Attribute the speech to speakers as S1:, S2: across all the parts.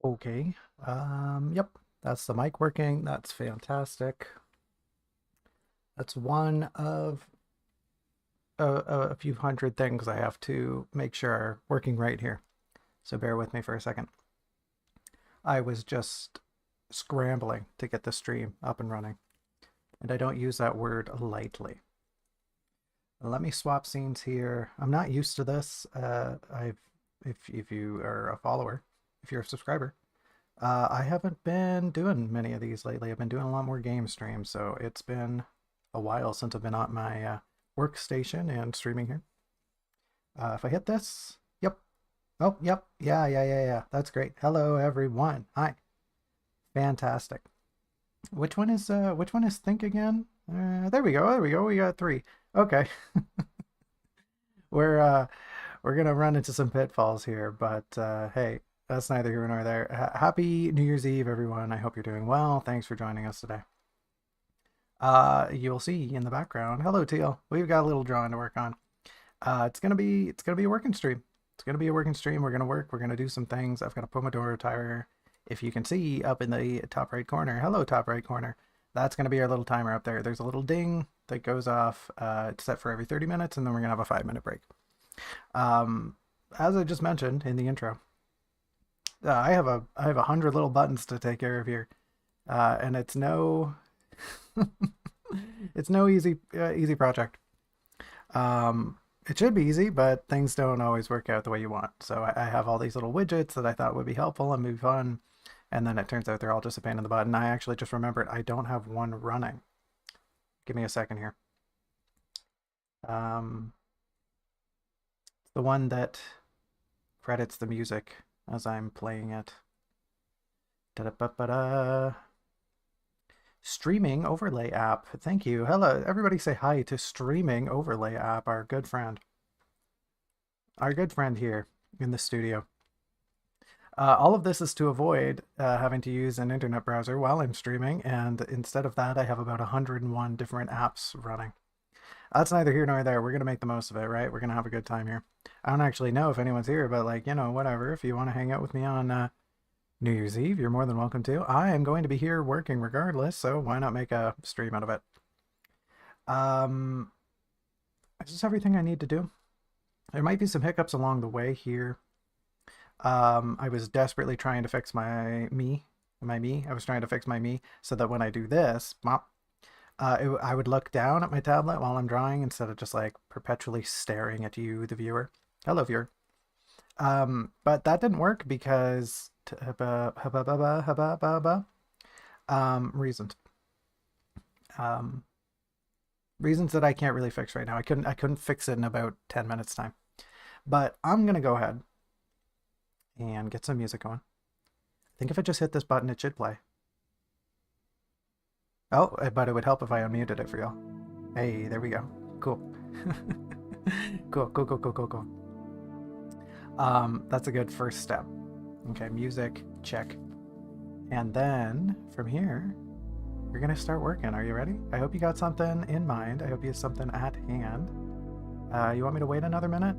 S1: Okay. Yep. That's the mic working. That's fantastic. That's one of a few hundred things I have to make sure are working right here. So bear with me for a second. I was just scrambling to get the stream up and running, and I don't use that word lightly. Let me swap scenes here. I'm not used to this. If you are a follower, if you're a subscriber, I haven't been doing many of these lately. I've been doing a lot more game streams, so it's been a while since I've been on my workstation and streaming here. If I hit this, yep. Oh, yep. Yeah. That's great. Hello, everyone. Hi. Fantastic. Which one is think again? There we go. There we go. We got three. Okay. We're uh we're gonna run into some pitfalls here, but hey, that's neither here nor there. Happy New Year's Eve, everyone. I hope you're doing well. Thanks for joining us today. You'll see in the background. Hello, Teal. We've got a little drawing to work on. It's gonna be a working stream. It's gonna be a working stream. We're gonna work. We're gonna do some things. I've got a Pomodoro timer. If you can see up in the top right corner. Hello, top right corner. That's gonna be our little timer up there. There's a little ding that goes off. It's set for every 30 minutes, and then we're gonna have a 5-minute break. As I just mentioned in the intro, I have 100 little buttons to take care of here, and it's no it's no easy project. It should be easy, but things don't always work out the way you want. So I have all these little widgets that I thought would be helpful and be fun, and then it turns out they're all just a pain in the butt. And I actually just remembered I don't have one running. Give me a second here. The one that credits the music as I'm playing it. Da-da-ba-ba-da. Streaming overlay app. Thank you. Hello, everybody say hi to streaming overlay app, our good friend. Our good friend here in the studio. All of this is to avoid having to use an internet browser while I'm streaming, and instead of that, I have about 101 different apps running. That's neither here nor there. We're going to make the most of it, right? We're going to have a good time here. I don't actually know if anyone's here, but like, whatever. If you want to hang out with me on New Year's Eve, you're more than welcome to. I am going to be here working regardless, so why not make a stream out of it? Is this everything I need to do? There might be some hiccups along the way here. I was desperately trying to fix my me. I was trying to fix my me so that when I do this, I would look down at my tablet while I'm drawing instead of just like perpetually staring at you, the viewer. Hello, viewer. But that didn't work because reasons. Reasons that I can't really fix right now. I couldn't fix it in about 10 minutes time. But I'm gonna go ahead and get some music going. I think if I just hit this button, it should play. Oh, but it would help if I unmuted it for y'all. Hey, there we go. Cool. Cool. That's a good first step. Okay, music, check. And then from here, we're gonna start working. Are you ready? I hope you got something in mind. I hope you have something at hand. You want me to wait another minute?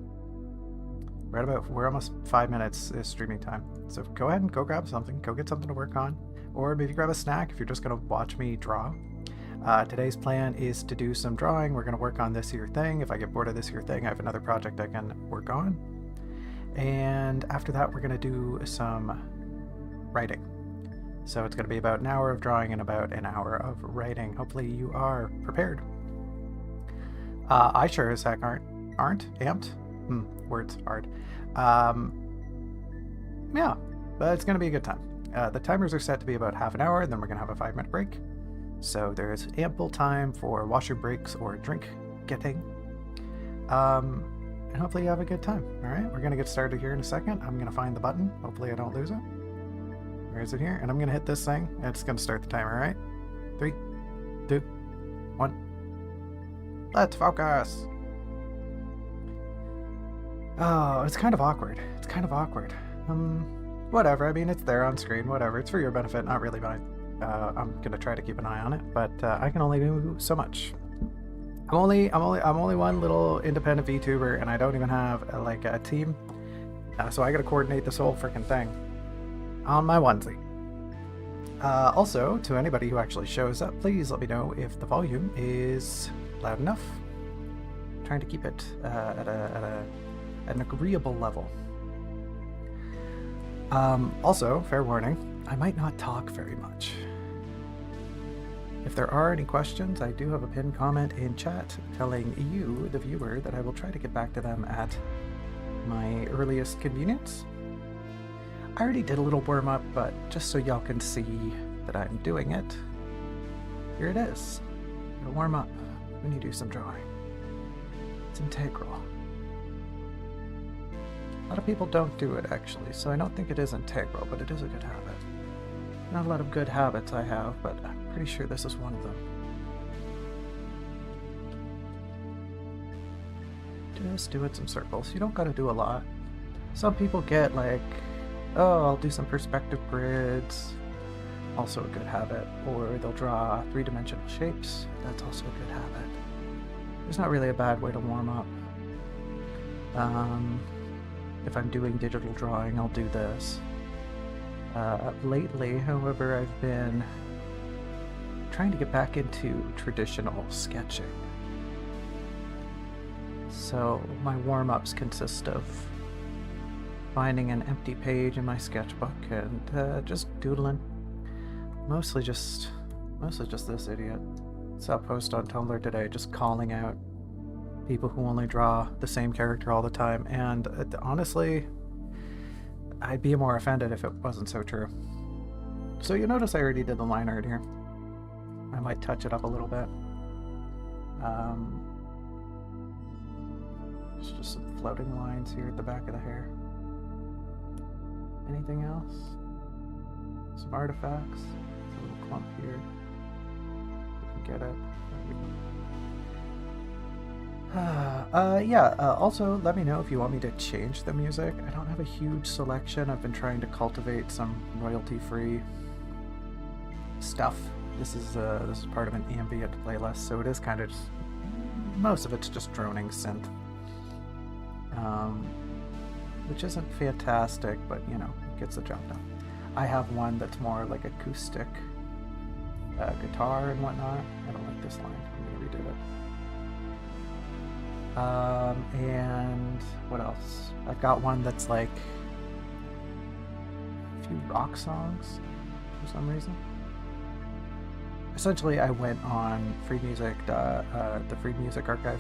S1: We're almost 5 minutes is streaming time. So go ahead and go grab something. Go get something to work on. Or maybe grab a snack if you're just gonna watch me draw. Today's plan is to do some drawing. We're gonna work on this here thing. If I get bored of this here thing, I have another project I can work on. And after that, we're gonna do some writing. So it's gonna be about an hour of drawing and about an hour of writing. Hopefully you are prepared. I sure as heck aren't amped. Words hard. Yeah, but it's gonna be a good time. The timers are set to be about half an hour, and then we're gonna have a 5-minute break. So there's ample time for washer breaks or drink getting. And hopefully you have a good time. All right, we're gonna get started here in a second. I'm gonna find the button. Hopefully I don't lose it. Where is it here? And I'm gonna hit this thing. And it's gonna start the timer, all right? 3, 2, 1. Let's focus. Oh, it's kind of awkward. Whatever. I mean, it's there on screen. Whatever. It's for your benefit, not really mine. I'm gonna try to keep an eye on it, but I can only do so much. I'm only one little independent VTuber, and I don't even have like a team. So I gotta coordinate this whole freaking thing. on my onesie. Also, to anybody who actually shows up, please let me know if the volume is loud enough. I'm trying to keep it at an agreeable level. Also, fair warning, I might not talk very much. If there are any questions, I do have a pinned comment in chat telling you, the viewer, that I will try to get back to them at my earliest convenience. I already did a little warm-up, but just so y'all can see that I'm doing it, here it is. To warm up when you do some drawing. It's integral. A lot of people don't do it, actually, so I don't think it is integral, but it is a good habit. Not a lot of good habits I have, but I'm pretty sure this is one of them. Just doing some circles. You don't gotta do a lot. Some people get like, oh, I'll do some perspective grids. Also a good habit. Or they'll draw three-dimensional shapes. That's also a good habit. There's not really a bad way to warm up. If I'm doing digital drawing, I'll do this. Lately, however, I've been trying to get back into traditional sketching. So my warm-ups consist of finding an empty page in my sketchbook and just doodling. Mostly just this idiot. Saw a post on Tumblr today just calling out people who only draw the same character all the time, and honestly, I'd be more offended if it wasn't so true. So you notice I already did the line art here. I might touch it up a little bit. There's just some floating lines here at the back of the hair. Anything else? Some artifacts. There's a little clump here. You can get it. Also let me know if you want me to change the music. I don't have a huge selection. I've been trying to cultivate some royalty-free stuff. This is part of an ambient playlist, so it is kind of just, most of it's just droning synth. Which isn't fantastic, but you know, gets the job done. I have one that's more like acoustic guitar and whatnot. I don't like this line. I'm gonna redo it. And what else? I've got one that's like a few rock songs for some reason. Essentially, I went on Free Music, the Free Music Archive,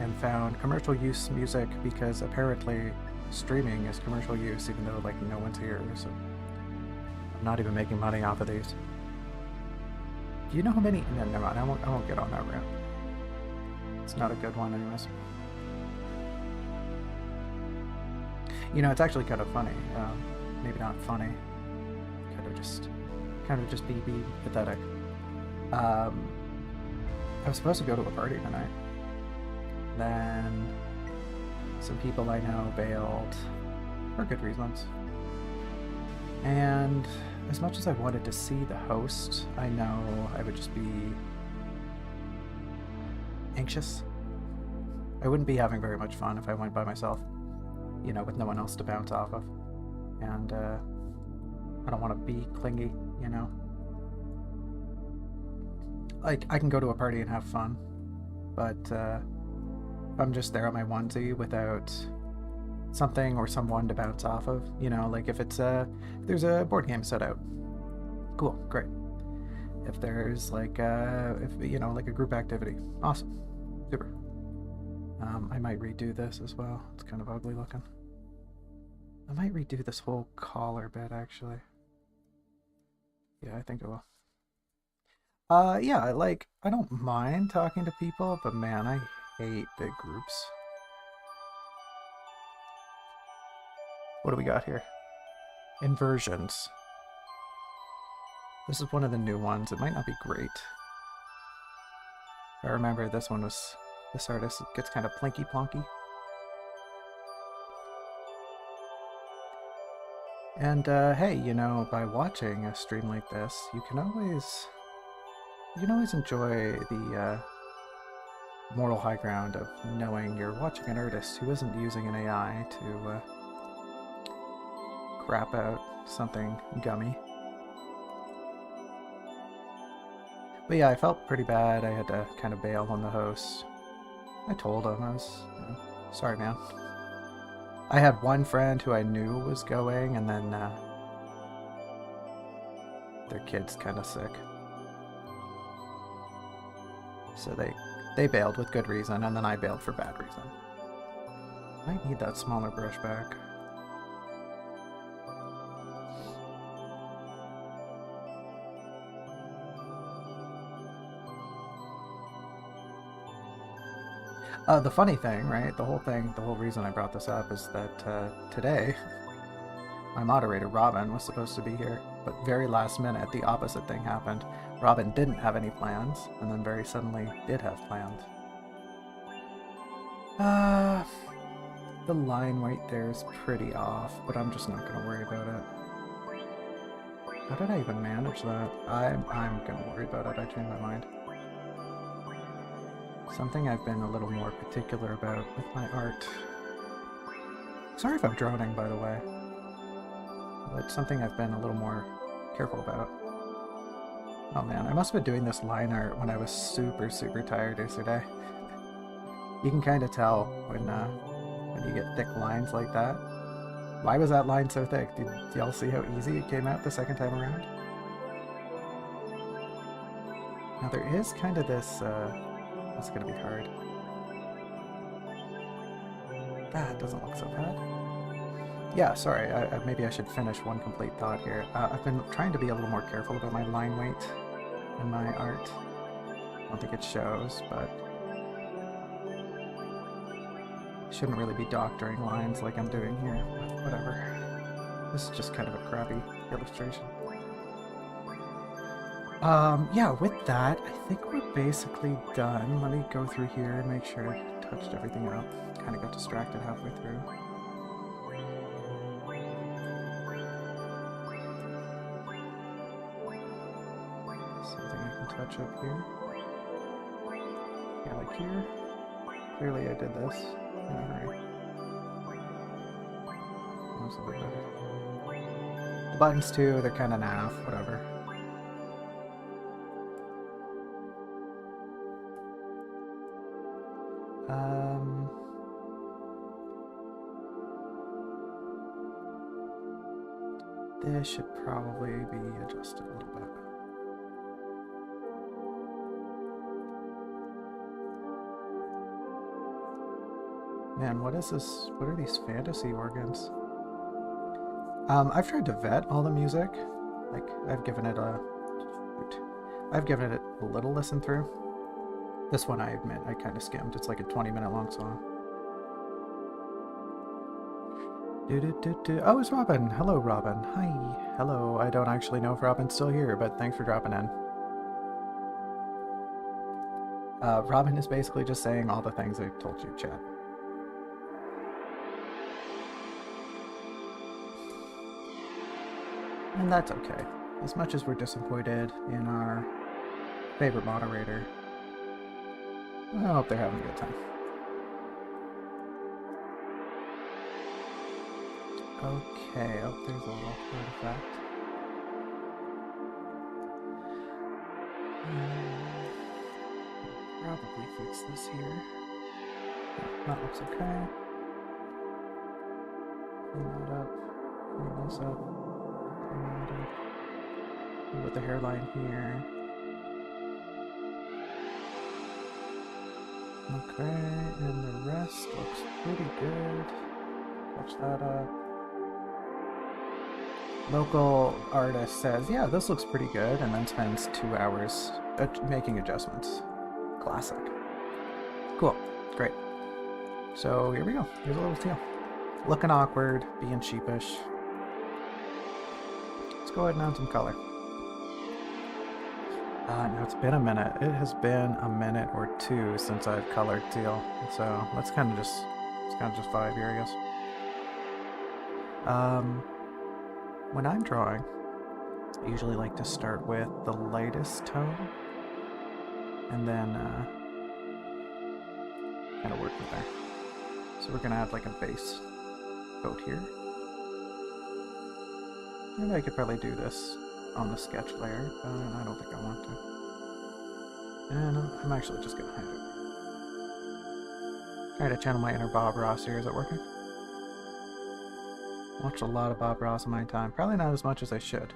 S1: and found commercial use music because apparently streaming is commercial use, even though like no one's here, so I'm not even making money off of these. Do you know how many? No, never mind. I won't get on that route. It's not a good one, anyways. You know, it's actually kind of funny. Maybe not funny. Kind of just be pathetic. I was supposed to go to a party tonight. Then some people I know bailed for good reasons. And as much as I wanted to see the host, I know I would just be anxious. I wouldn't be having very much fun if I went by myself, you know, with no one else to bounce off of. And I don't want to be clingy, you know. Like, I can go to a party and have fun, but if I'm just there on my onesie without something or someone to bounce off of, you know, like if there's a board game set out, cool, great. If there's like you know, like a group activity, awesome, super. I might redo this as well. It's kind of ugly looking. I might redo this whole collar bit, actually. Yeah, I think I will. Yeah, like, I don't mind talking to people, but man, I hate big groups. What do we got here? Inversions. This is one of the new ones. It might not be great. I remember this one was, this artist gets kind of plinky plonky. And hey, you know, by watching a stream like this, you can always enjoy the moral high ground of knowing you're watching an artist who isn't using an AI to scrap out something gummy. But yeah, I felt pretty bad. I had to kind of bail on the host. I told him I was, sorry, man. I had one friend who I knew was going, and then their kid's kind of sick. So they bailed with good reason, and then I bailed for bad reason. I need that smaller brush back. The funny thing, right? The whole reason I brought this up is that today, my moderator, Robin, was supposed to be here, but very last minute, the opposite thing happened. Robin didn't have any plans, and then very suddenly did have plans. The line weight there is pretty off, but I'm just not going to worry about it. How did I even manage that? I'm going to worry about it. I changed my mind. Something I've been a little more particular about with my art. Sorry if I'm droning, by the way. But it's something I've been a little more careful about. Oh man, I must have been doing this line art when I was super tired yesterday. You can kind of tell when you get thick lines like that. Why was that line so thick? Did y'all see how easy it came out the second time around? Now there is kind of this, that's gonna be hard. That doesn't look so bad. Yeah, sorry, maybe I should finish one complete thought here. I've been trying to be a little more careful about my line weight in my art. I don't think it shows, but I shouldn't really be doctoring lines like I'm doing here, but whatever. This is just kind of a crappy illustration. Yeah, with that, I think we're basically done. Let me go through here and make sure I touched everything up. Kind of got distracted halfway through. Something I can touch up here. Yeah, like here. Clearly I did this in a hurry. That's a bit better. The buttons too, they're kind of naff, whatever. This should probably be adjusted a little bit. Man, what is this? What are these fantasy organs? I've tried to vet all the music. Like, I've given it a little listen through. This one, I admit, I kind of skimmed. It's like a 20-minute long song. Oh, it's Robin. Hello, Robin. Hi. Hello. I don't actually know if Robin's still here, but thanks for dropping in. Robin is basically just saying all the things I told you, chat. And that's okay. As much as we're disappointed in our favorite moderator, I hope they're having a good time. Okay, oh, there's a little artifact. Probably fix this here. Yeah, that looks okay. Clean that up. Clean this up. Clean that up. With the hairline here. Okay, and the rest looks pretty good. Touch that up. Local artist says, yeah, this looks pretty good, and then spends 2 hours making adjustments. Classic. Cool. Great. So here we go. Here's a little teal. Looking awkward, being sheepish. Let's go ahead and add some color. Now it's been a minute. It has been a minute or two since I've colored teal. So let's kind of just vibe here, I guess. When I'm drawing, I usually like to start with the lightest tone and then kind of work from there. So we're gonna add like a base coat here. And I could probably do this on the sketch layer, but I don't think I want to. And I'm actually just gonna hide it. Trying to channel my inner Bob Ross here. Is it working? Watched a lot of Bob Ross in my time. Probably not as much as I should.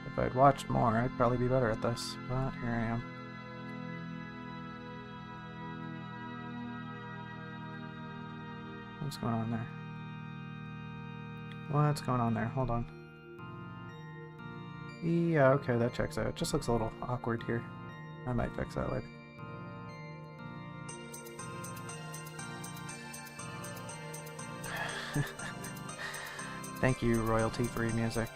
S1: If I'd watched more, I'd probably be better at this. But here I am. What's going on there? What's going on there? Hold on. Yeah, okay, that checks out. It just looks a little awkward here. I might fix that later. Thank you, royalty-free music,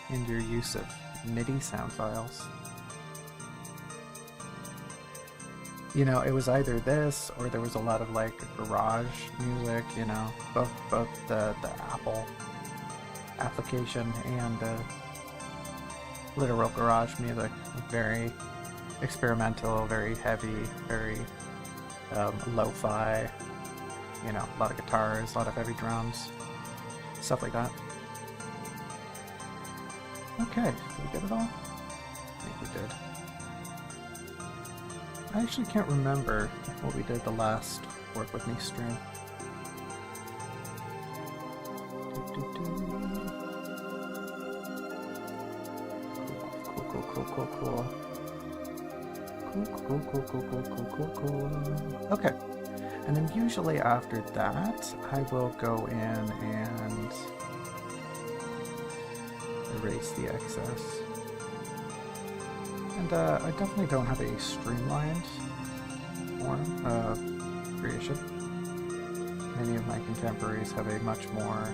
S1: and your use of MIDI sound files. You know, it was either this or there was a lot of like garage music, you know, both the Apple application and literal garage music. Very experimental, very heavy, very lo-fi, you know, a lot of guitars, a lot of heavy drums, stuff like that. Okay, did we get it all? I think we did. I actually can't remember what we did the last Work With Me stream. Cool. Okay, and then usually after that, I will go in and erase the excess. And I definitely don't have a streamlined form of creation. Many of my contemporaries have a much more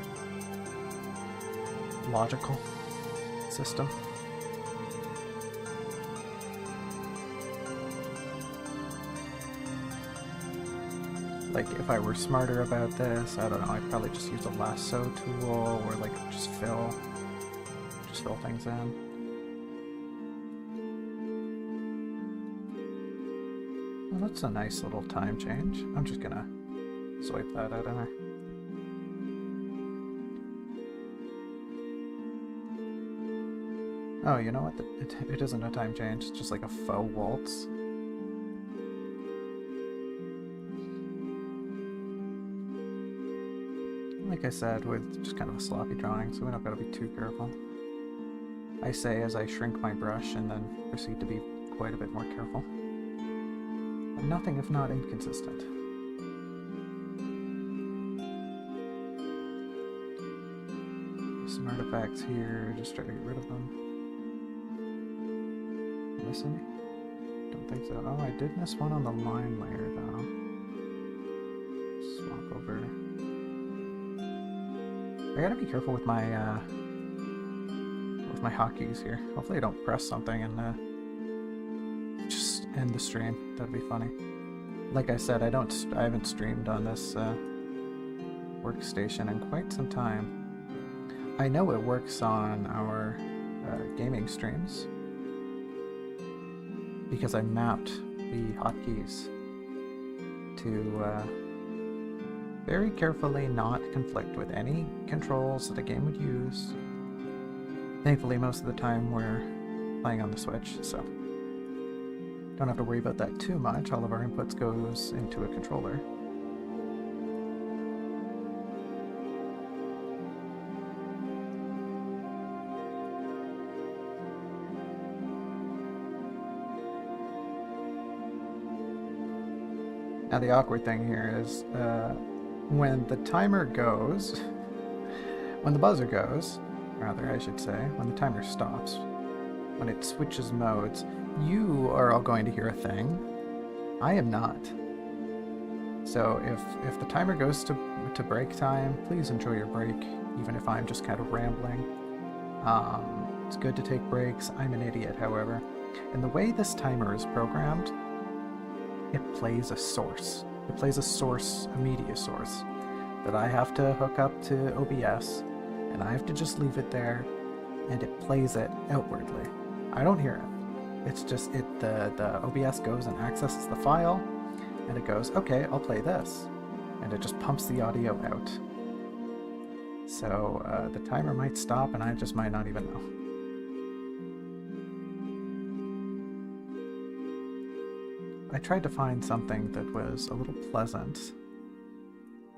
S1: logical system. Like, if I were smarter about this, I don't know, I'd probably just use a lasso tool, or like just fill things in. Well, that's a nice little time change. I'm just gonna swipe that out of there. Oh, you know what? It isn't a time change, it's just like a faux waltz. Like I said, with just kind of a sloppy drawing, so we don't gotta be too careful. I say as I shrink my brush and then proceed to be quite a bit more careful. But nothing if not inconsistent. Some artifacts here, just try to get rid of them. Miss any? Don't think so. Oh, I did miss one on the line layer though. Swap over. I gotta be careful with my hotkeys here. Hopefully I don't press something and just end the stream. That'd be funny. Like I said, I haven't streamed on this workstation in quite some time. I know it works on our gaming streams because I mapped the hotkeys to very carefully not conflict with any controls that the game would use. Thankfully, most of the time we're playing on the Switch, so don't have to worry about that too much. All of our inputs goes into a controller. Now the awkward thing here is when the timer goes, when the buzzer goes, rather I should say, when the timer stops, when it switches modes, you are all going to hear a thing. I am not. So if the timer goes to break time, please enjoy your break, even if I'm just kind of rambling. It's good to take breaks. I'm an idiot, however. And the way this timer is programmed, it plays a source. It plays a source, a media source, that I have to hook up to OBS, and I have to just leave it there, and it plays it outwardly. I don't hear it. It's just the OBS goes and accesses the file, and it goes, okay, I'll play this, and it just pumps the audio out. So the timer might stop and I just might not even know. I tried to find something that was a little pleasant,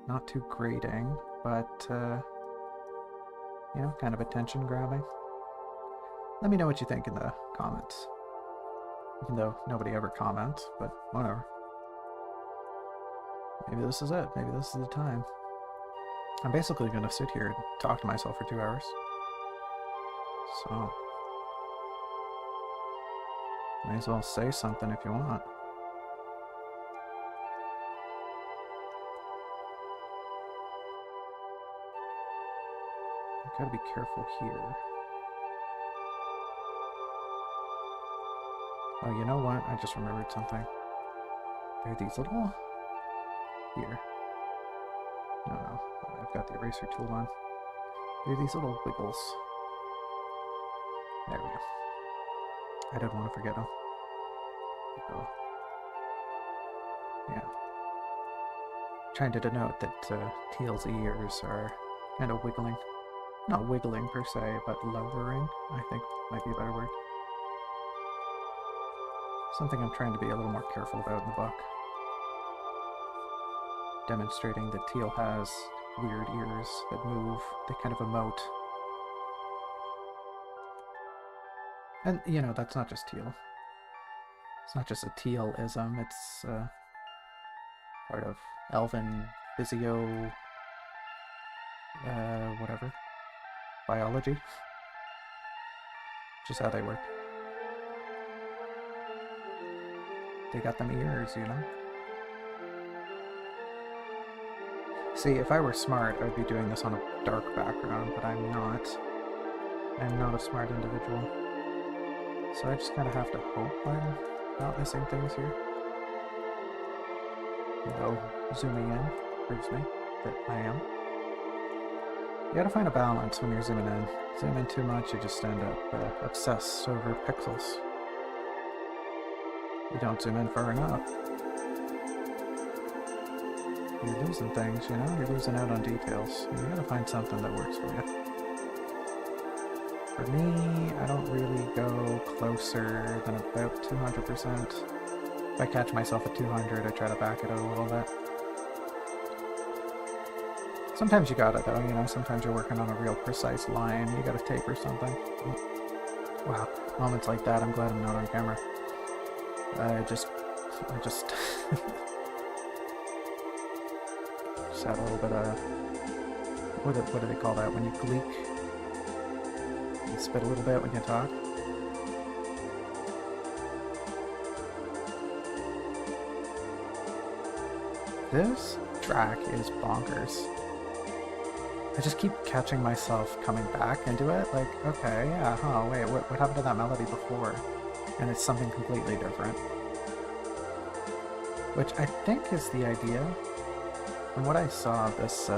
S1: not too grating, but you know, kind of attention grabbing. Let me know what you think in the comments. Even though nobody ever comments, but whatever. Maybe this is it. Maybe this is the time. I'm basically going to sit here and talk to myself for 2 hours. So, may as well say something if you want. I gotta be careful here. Oh, you know what? I just remembered something. There are these little... Here. No, I've got the eraser tool on. There are these little wiggles. There we go. I didn't want to forget them. Oh. Yeah. Trying to denote that Teal's ears are kind of wiggling. Not wiggling per se, but lowering, I think might be a better word. Something I'm trying to be a little more careful about in the book. Demonstrating that Teal has weird ears that move, they kind of emote. And, you know, that's not just Teal. It's not just a Teal-ism, it's part of Elven physio... whatever. Biology. Just how they work. They got them ears, you know? See, if I were smart, I would be doing this on a dark background, but I'm not. I'm not a smart individual. So I just kind of have to hope I'm not missing things here. You know, zooming in proves me that I am. You gotta find a balance when you're zooming in. Zoom in too much, you just end up obsessed over pixels. You don't zoom in far enough, you're losing things, you know? You're losing out on details. You gotta find something that works for you. For me, I don't really go closer than about 200%. If I catch myself at 200, I try to back it out a little bit. Sometimes you gotta though, you know, sometimes you're working on a real precise line, you gotta tape or something. Wow, moments like that, I'm glad I'm not on camera. I just just had a little bit of, what do they call that, when you gleek? You spit a little bit when you talk? This track is bonkers. I just keep catching myself coming back into it, like, okay, yeah, huh, wait, what happened to that melody before? And it's something completely different. Which I think is the idea. From what I saw, this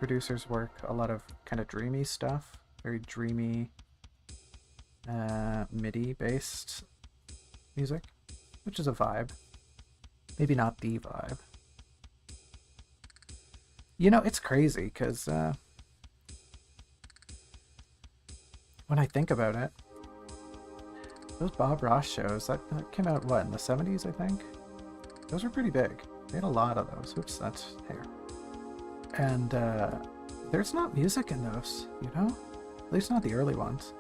S1: producers work a lot of kind of dreamy stuff, very dreamy, MIDI-based music, which is a vibe. Maybe not the vibe. You know, it's crazy, because when I think about it, those Bob Ross shows, that came out, what, in the 70s, I think? Those were pretty big. They had a lot of those. Oops, that's hair. And there's not music in those, you know? At least not the early ones.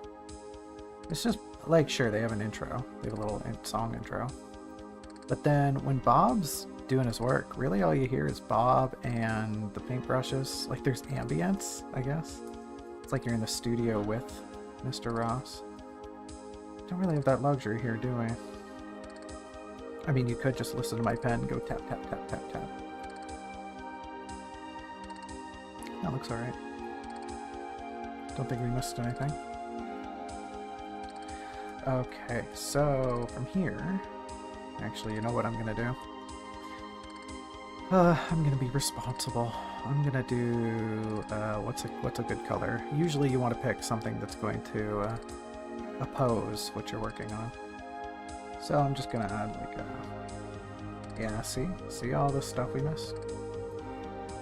S1: It's just, like, sure, they have an intro. They have a little song intro. But then when Bob's doing his work, really all you hear is Bob and the paintbrushes. Like, there's ambience, I guess. It's like you're in the studio with Mr. Ross. Don't really have that luxury here, do I? I mean, you could just listen to my pen and go tap, tap, tap, tap, tap. That looks alright. Don't think we missed anything. Okay, so from here... Actually, you know what I'm gonna do? I'm gonna be responsible. I'm gonna do... what's a good color? Usually you want to pick something that's going to oppose what you're working on. So I'm just gonna add like a... Yeah, see all the stuff we missed?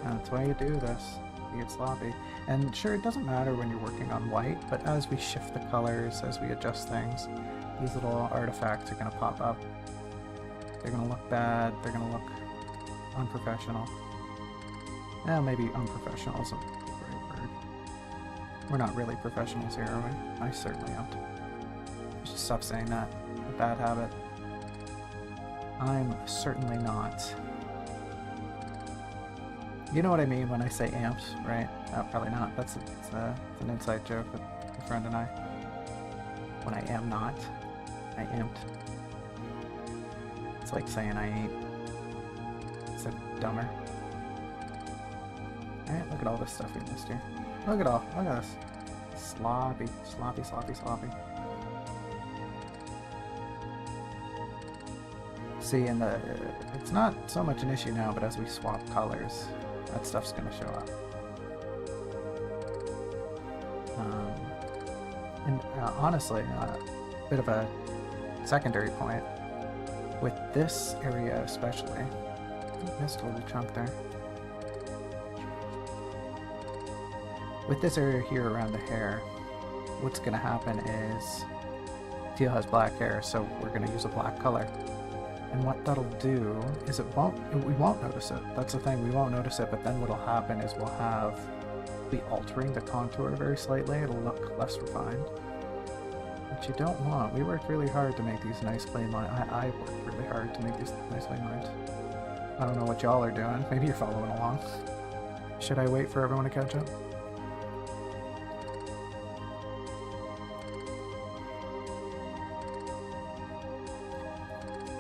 S1: That's why you do this. You get sloppy. And sure, it doesn't matter when you're working on white, but as we shift the colors, as we adjust things, these little artifacts are going to pop up. They're going to look bad. They're going to look unprofessional. Well, maybe unprofessional isn't the right word. We're not really professionals here, are we? I certainly aren't. Just stop saying that. A bad habit. I'm certainly not. You know what I mean when I say amped, right? Probably not. That's an inside joke with a friend and I. When I am not, I amped. It's like saying I ain't. It's dumber. Alright, look at all this stuff we missed here. Look at this. Sloppy, sloppy, sloppy, sloppy. See, and it's not so much an issue now, but as we swap colors, that stuff's going to show up. And honestly, a bit of a secondary point, with this area especially, I missed a little chunk there. With this area here around the hair, what's going to happen is Teal has black hair, so we're going to use a black color. And what that'll do is we won't notice it. That's the thing, we won't notice it, but then what'll happen is we'll be altering the contour very slightly. It'll look less refined. Which you don't want. We worked really hard to make these nice clean lines. I worked really hard to make these nice clean lines. I don't know what y'all are doing. Maybe you're following along. Should I wait for everyone to catch up?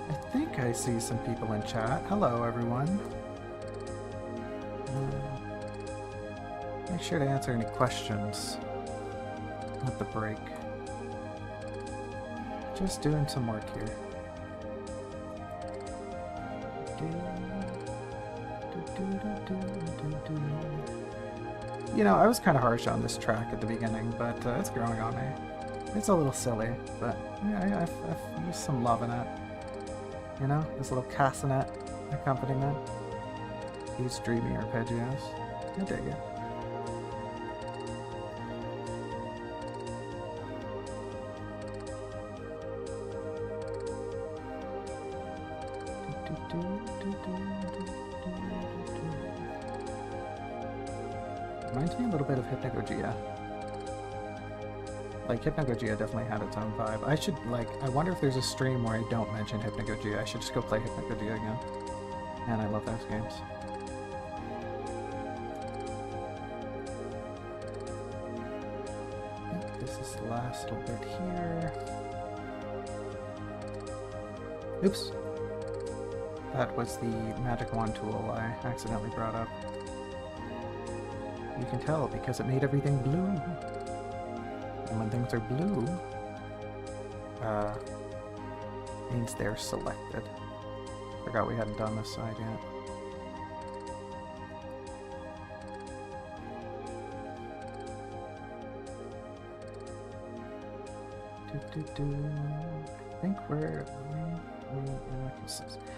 S1: I think I see some people in chat. Hello, everyone. Make sure to answer any questions at the break. Just doing some work here. You know, I was kind of harsh on this track at the beginning, but it's growing on me. It's a little silly, but yeah, I've used some love in it. You know, this little castanet accompaniment. These dreamy arpeggios. I dig it. Reminds me a little bit of Hypnagogia. Like, Hypnagogia definitely had its own vibe. I wonder if there's a stream where I don't mention Hypnagogia. I should just go play Hypnagogia again. Man, I love those games. This is the last little bit here. Oops. That was the magic wand tool I accidentally brought up. You can tell because it made everything blue. And when things are blue, means they're selected. Forgot we hadn't done this side yet. I think we're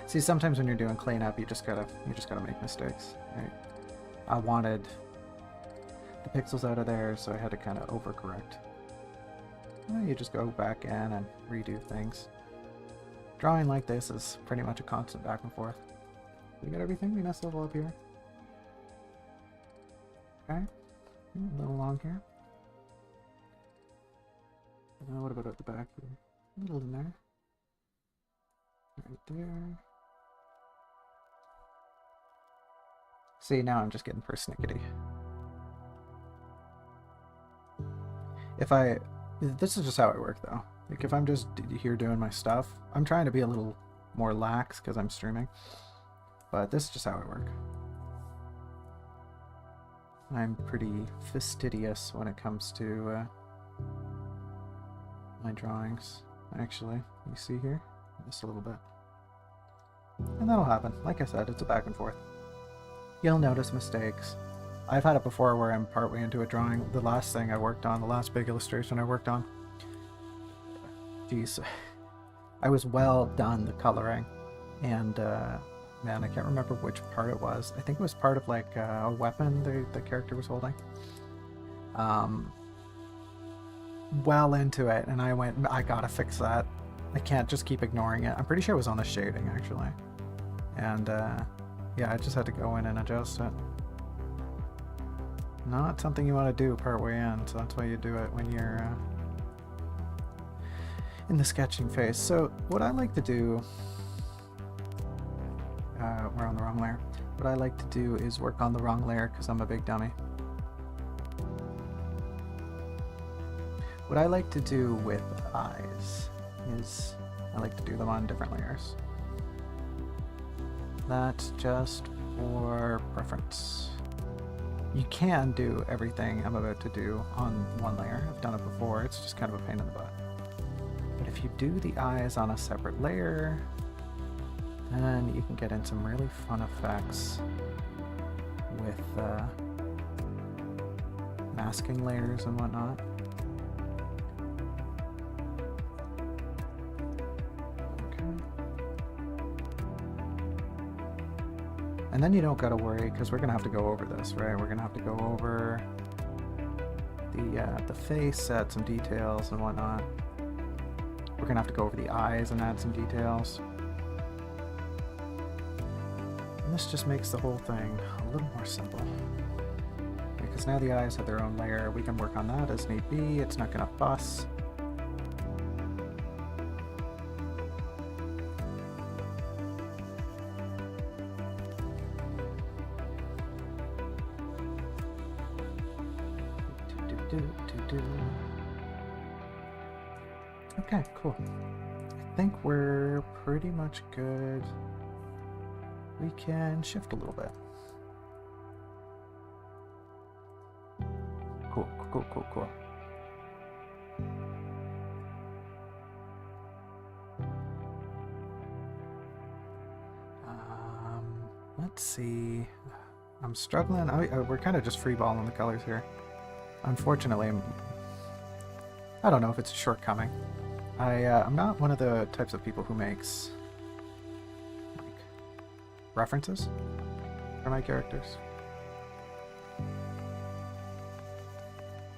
S1: see, sometimes when you're doing cleanup, you just gotta make mistakes. Right? I wanted the pixels out of there, so I had to kind of overcorrect. You just go back in and redo things. Drawing like this is pretty much a constant back and forth. We got everything? We messed a little up here. Okay. A little long here. What about at the back here? A little in there. Right there. See, now I'm just getting persnickety. This is just how I work though. Like if I'm just here doing my stuff, I'm trying to be a little more lax because I'm streaming. But this is just how I work. I'm pretty fastidious when it comes to my drawings. Actually, you see here? Just a little bit. And that'll happen. Like I said, it's a back and forth. You'll notice mistakes. I've had it before where I'm partway into a drawing. The last thing I worked on, the last big illustration I worked on, geez, I was well done the coloring, and Man, I can't remember which part it was. I think it was part of like a weapon the character was holding. Well into it, and I went, I gotta fix that. I can't just keep ignoring it. I'm pretty sure it was on the shading actually. And yeah, I just had to go in and adjust it. Not something you want to do partway in, so that's why you do it when you're in the sketching phase. So what I like to do, we're on the wrong layer. What I like to do is work on the wrong layer because I'm a big dummy. What I like to do with eyes is I like to do them on different layers. That's just for preference. You can do everything I'm about to do on one layer. I've done it before, it's just kind of a pain in the butt. But if you do the eyes on a separate layer, then you can get in some really fun effects with masking layers and whatnot. And then you don't gotta worry, because we're gonna have to go over this, right? We're gonna have to go over the face, add some details and whatnot. We're gonna have to go over the eyes and add some details. And this just makes the whole thing a little more simple. Because now the eyes have their own layer, we can work on that as need be, it's not gonna fuss. Okay, cool. I think we're pretty much good. We can shift a little bit. Cool. Let's see. I'm struggling. We're kind of just freeballing the colors here. Unfortunately, I don't know if it's a shortcoming. I'm not one of the types of people who makes like references for my characters.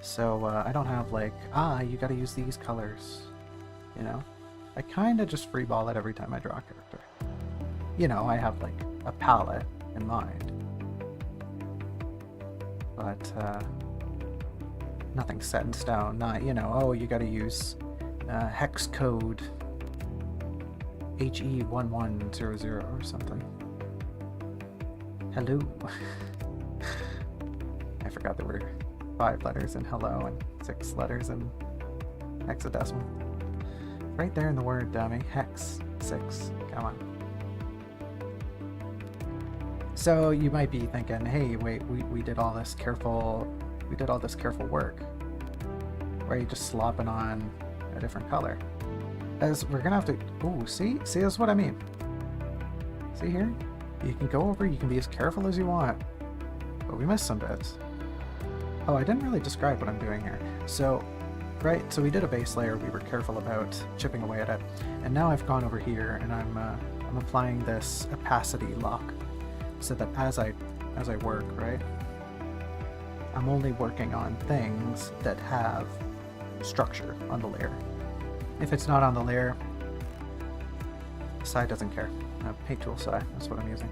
S1: So I don't have like, you gotta use these colors, you know? I kind of just freeball it every time I draw a character. You know, I have like a palette in mind. But nothing set in stone, not, you know, oh, you gotta use hex code HE1100 or something. Hello. I forgot there were 5 letters in hello and 6 letters in hexadecimal. Right there in the word, dummy. Hex 6. Come on. So you might be thinking, hey, wait, we did all this careful work. Why are you just slopping on a different color? As we're gonna have to, ooh, see that's what I mean. See here? You can go over, you can be as careful as you want, but we missed some bits. Oh, I didn't really describe what I'm doing here. So, right, so we did a base layer, we were careful about chipping away at it, and now I've gone over here and I'm applying this opacity lock, so that as I work, right, I'm only working on things that have structure on the layer. If it's not on the layer, Sai doesn't care. Paint tool Sai, that's what I'm using.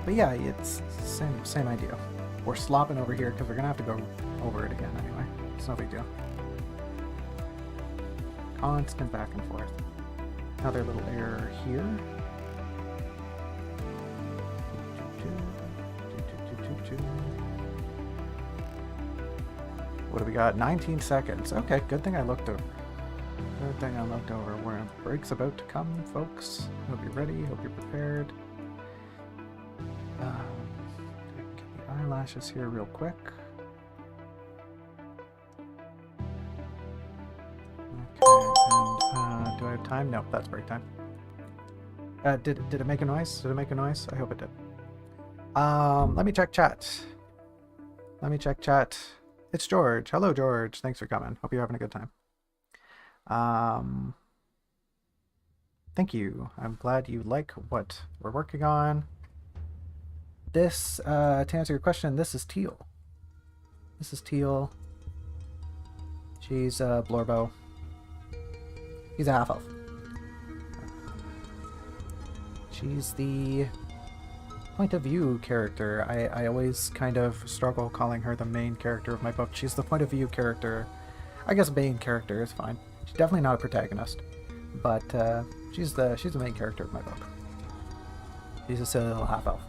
S1: But yeah, it's same idea. We're slopping over here because we're gonna have to go over it again anyway. It's no big deal. Constant back and forth. Another little error here. What do we got? 19 seconds. Okay, good thing I looked over. Good thing I looked over. Where break's about to come, folks. Hope you're ready. Hope you're prepared. Get the eyelashes here real quick. Okay, and do I have time? No, that's break time. Did it make a noise? Did it make a noise? I hope it did. Let me check chat. It's George. Hello, George. Thanks for coming. Hope you're having a good time. Thank you. I'm glad you like what we're working on. This, to answer your question, this is Teal. This is Teal. She's Blorbo. He's a half-elf. She's the point of view character. I always kind of struggle calling her the main character of my book. She's the point of view character. I guess main character is fine. She's definitely not a protagonist, but she's the main character of my book. She's a silly little half-elf.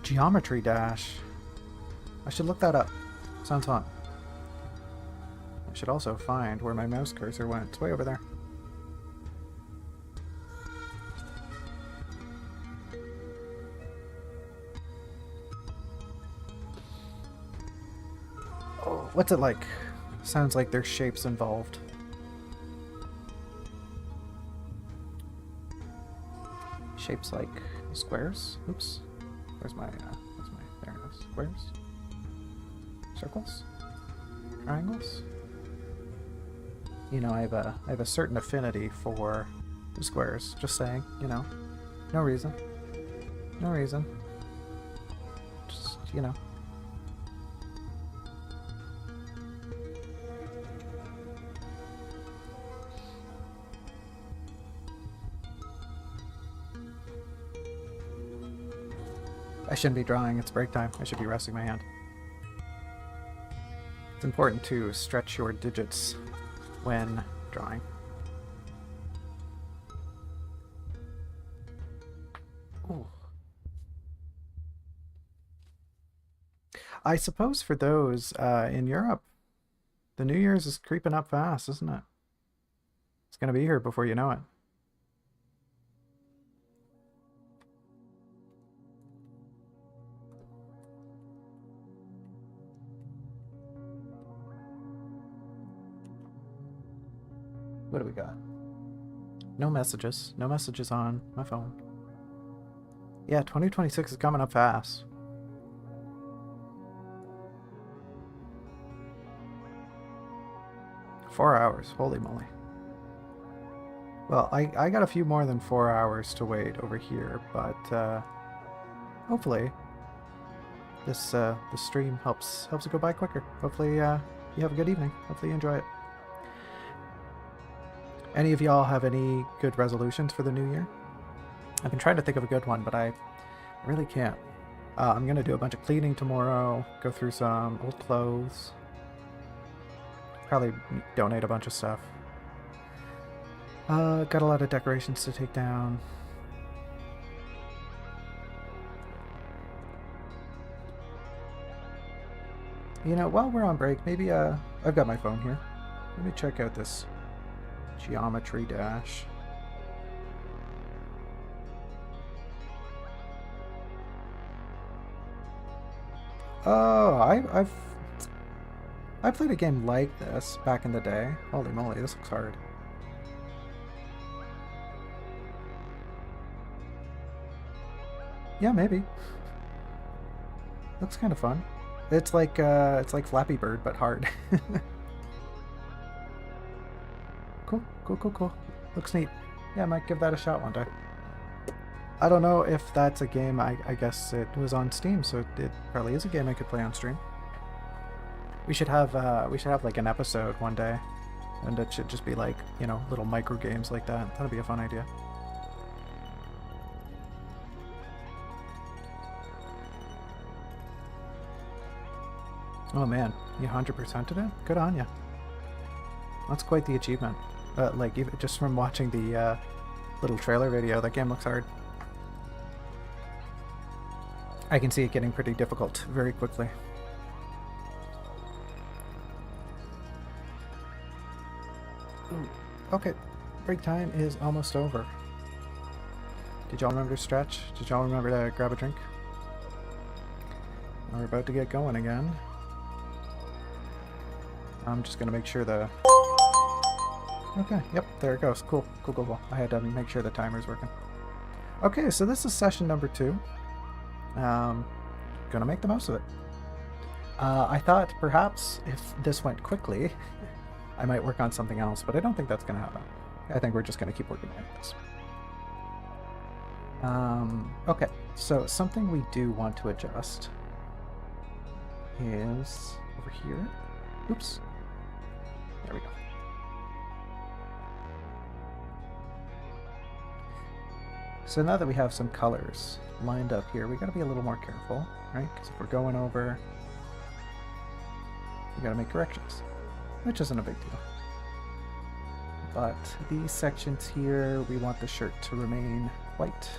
S1: Geometry Dash. I should look that up. Sounds fun. I should also find where my mouse cursor went. It's way over there. Oh, what's it like? Sounds like there's shapes involved. Shapes like squares? Oops. Where's my, there it is. Squares? Circles? Triangles? You know, I have a certain affinity for squares. Just saying, you know. No reason. No reason. Just, you know. I shouldn't be drawing, it's break time. I should be resting my hand. It's important to stretch your digits when drawing. Ooh. I suppose for those in Europe, the New Year's is creeping up fast, isn't it? It's going to be here before you know it. What do we got? No messages. No messages on my phone. Yeah, 2026 is coming up fast. Four hours. Holy moly. Well, I got a few more than 4 hours to wait over here, but hopefully this stream helps it go by quicker. Hopefully you have a good evening. Hopefully you enjoy it. Any of y'all have any good resolutions for the new year? I've been trying to think of a good one, but I really can't. I'm going to do a bunch of cleaning tomorrow, go through some old clothes, probably donate a bunch of stuff. Got a lot of decorations to take down. You know, while we're on break, maybe I've got my phone here. Let me check out this Geometry Dash. Oh, I played a game like this back in the day. Holy moly, this looks hard. Yeah, maybe. Looks kind of fun. It's like Flappy Bird, but hard. Cool. Looks neat. Yeah, I might give that a shot one day. I don't know if that's a game. I guess it was on Steam, so it probably is a game I could play on stream. We should have like an episode one day, and it should just be like, you know, little micro games like that. That'd be a fun idea. Oh man, you 100%'d it? Good on you. That's quite the achievement. Like, even just from watching the little trailer video, that game looks hard. I can see it getting pretty difficult very quickly. Ooh, okay, break time is almost over. Did y'all remember to stretch? Did y'all remember to grab a drink? We're about to get going again. I'm just gonna make sure the... Okay, yep, there it goes. Cool. I had to make sure the timer's working. Okay, so this is session number 2. Gonna make the most of it. I thought perhaps if this went quickly, I might work on something else, but I don't think that's gonna happen. I think we're just going to keep working like this. Okay, so something we do want to adjust is over here. Oops. There we go. So now that we have some colors lined up here, we got to be a little more careful, right? Because if we're going over, we got to make corrections, which isn't a big deal. But these sections here, we want the shirt to remain white.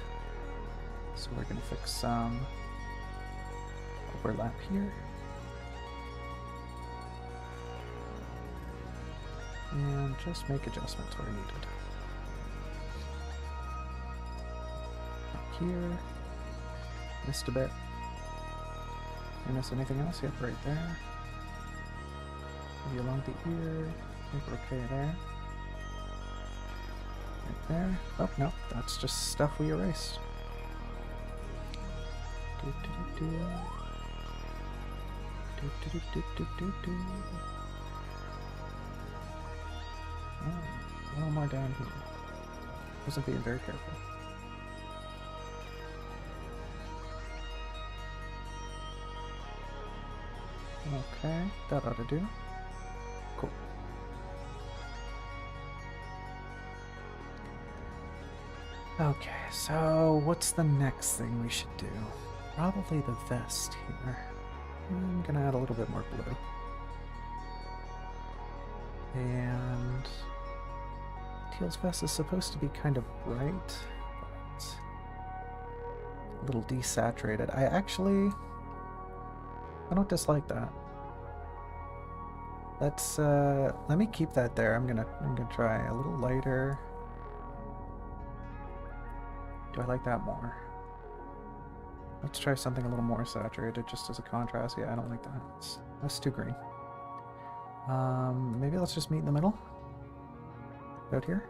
S1: So we're going to fix some overlap here. And just make adjustments where needed. Up here. Missed a bit. Did I miss anything else? Yep, right there. Maybe along the ear. I think we're okay there. Right there. Oh, no, that's just stuff we erased. Oh, a little more down here. Wasn't being very careful. Okay, that ought to do. Cool. Okay, so what's the next thing we should do? Probably the vest here. I'm gonna add a little bit more blue. And Teal's vest is supposed to be kind of bright, but a little desaturated. I don't dislike that. Let me keep that there. I'm gonna try a little lighter. Do I like that more? Let's try something a little more saturated just as a contrast. Yeah, I don't like that. That's too green. Maybe let's just meet in the middle. Out here.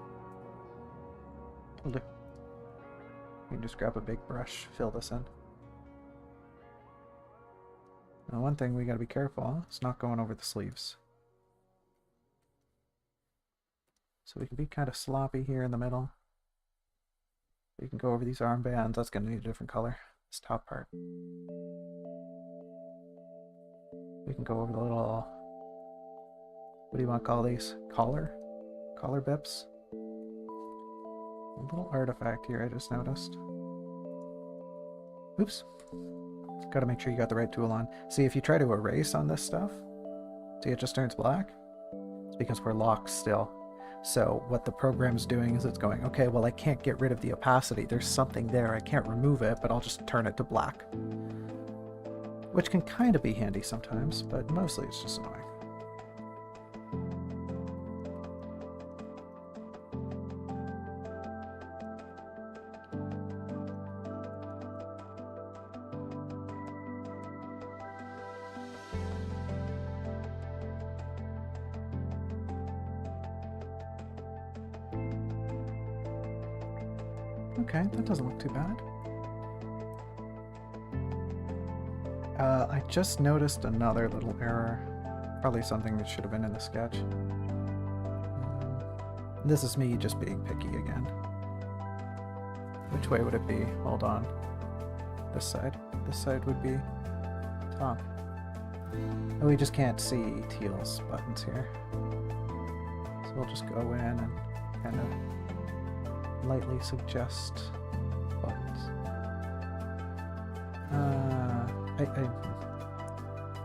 S1: Will do. You can just grab a big brush, fill this in. Now, one thing we gotta be careful is not going over the sleeves. So we can be kind of sloppy here in the middle. We can go over these armbands. That's gonna need a different color. This top part. We can go over the little, what do you want to call these? Collar bips. A little artifact here I just noticed. Oops. Got to make sure you got the right tool on. See, if you try to erase on this stuff, see it just turns black? It's because we're locked still. So what the program's doing is it's going, okay, well I can't get rid of the opacity. There's something there. I can't remove it, but I'll just turn it to black. Which can kind of be handy sometimes, but mostly it's just annoying. Okay, that doesn't look too bad. I just noticed another little error. Probably something that should have been in the sketch. This is me just being picky again. Which way would it be? Hold on. This side. This side would be top. Oh, we just can't see Teal's buttons here. So we'll just go in and kind of lightly suggest buttons.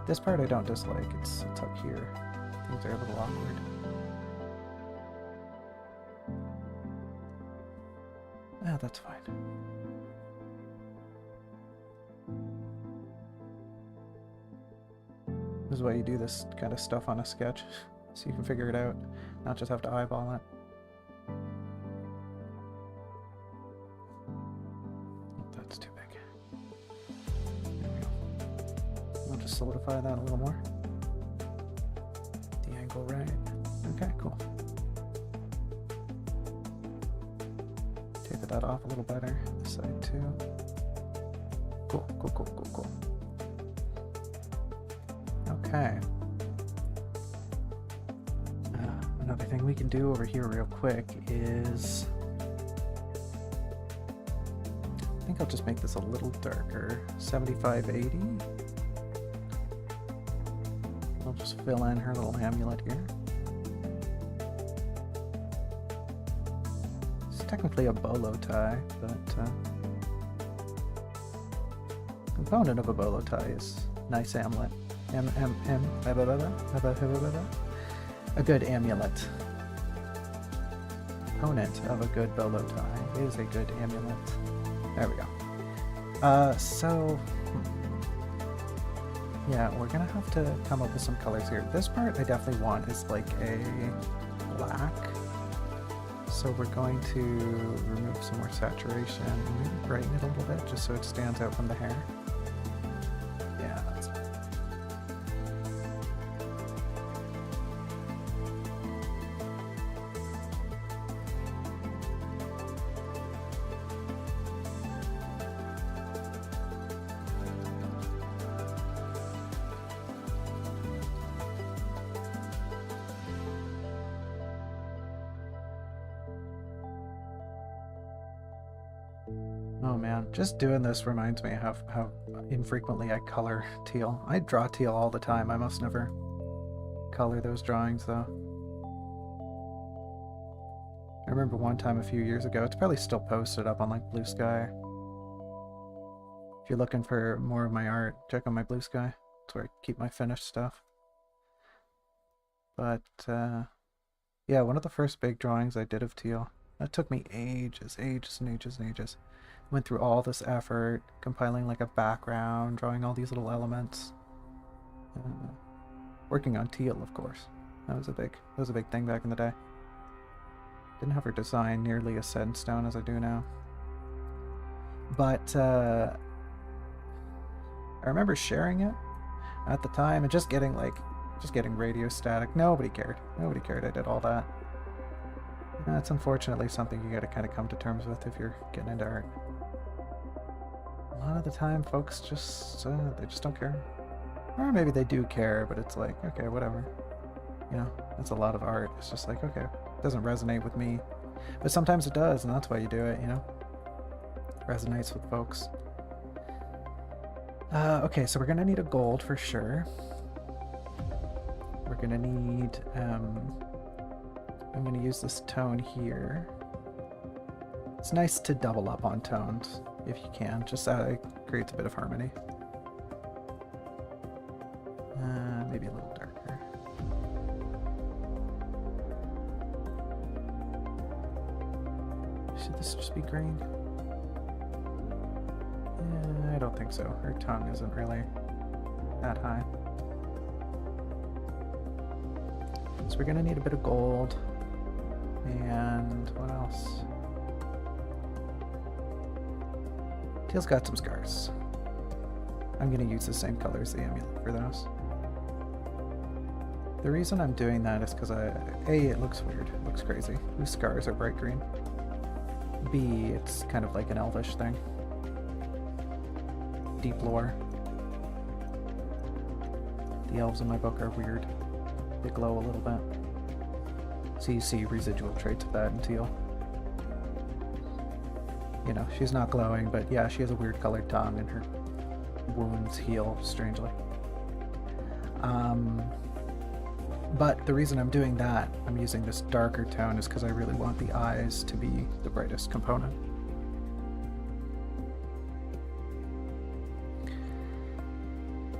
S1: This part I don't dislike. It's up here. Things are a little awkward. Ah, that's fine. This is why you do this kind of stuff on a sketch, so you can figure it out, not just have to eyeball it. That's too big. There we go. I'll just solidify that a little more. The angle right. Okay, cool. Taper that off a little better. This side too. Cool, cool, cool, cool, cool. Okay. Another thing we can do over here real quick is... I think I'll just make this a little darker. 7580. I'll just fill in her little amulet here. It's technically a bolo tie, but component of a bolo tie is nice amulet. A good amulet. Component of a good bolo tie is a good amulet. There we go. Yeah, we're gonna have to come up with some colors here. This part I definitely want is like a black. So we're going to remove some more saturation, maybe brighten it a little bit just so it stands out from the hair. Yeah, that's... Oh man, just doing this reminds me of how infrequently I color teal. I draw teal all the time. I must never color those drawings though. I remember one time a few years ago, it's probably still posted up on like Blue Sky. If you're looking for more of my art, check out my Blue Sky. That's where I keep my finished stuff. But yeah, one of the first big drawings I did of teal. That took me ages and ages and ages. Went through all this effort, compiling like a background, drawing all these little elements. Working on teal, of course. That was a big thing back in the day. Didn't have her design nearly as set in stone as I do now. But I remember sharing it at the time and just getting radio static. Nobody cared. Nobody cared I did all that. That's unfortunately something you gotta kind of come to terms with if you're getting into art. A lot of the time, folks just, they just don't care. Or maybe they do care, but it's like, okay, whatever. You know, that's a lot of art. It's just like, okay, it doesn't resonate with me. But sometimes it does, and that's why you do it, you know? Resonates with folks. Okay, so we're gonna need a gold for sure. We're gonna need, I'm going to use this tone here. It's nice to double up on tones if you can, just it creates a bit of harmony. Maybe a little darker. Should this just be green? I don't think so. Her tongue isn't really that high. So we're going to need a bit of gold. And what else? Teal's got some scars. I'm going to use the same color as the amulet for those. The reason I'm doing that is because it looks weird. It looks crazy. These scars are bright green. B, it's kind of like an elvish thing. Deep lore. The elves in my book are weird. They glow a little bit. So you see residual traits of that in teal. You know, she's not glowing, but yeah, she has a weird colored tongue and her wounds heal strangely. But the reason I'm doing that, I'm using this darker tone, is because I really want the eyes to be the brightest component.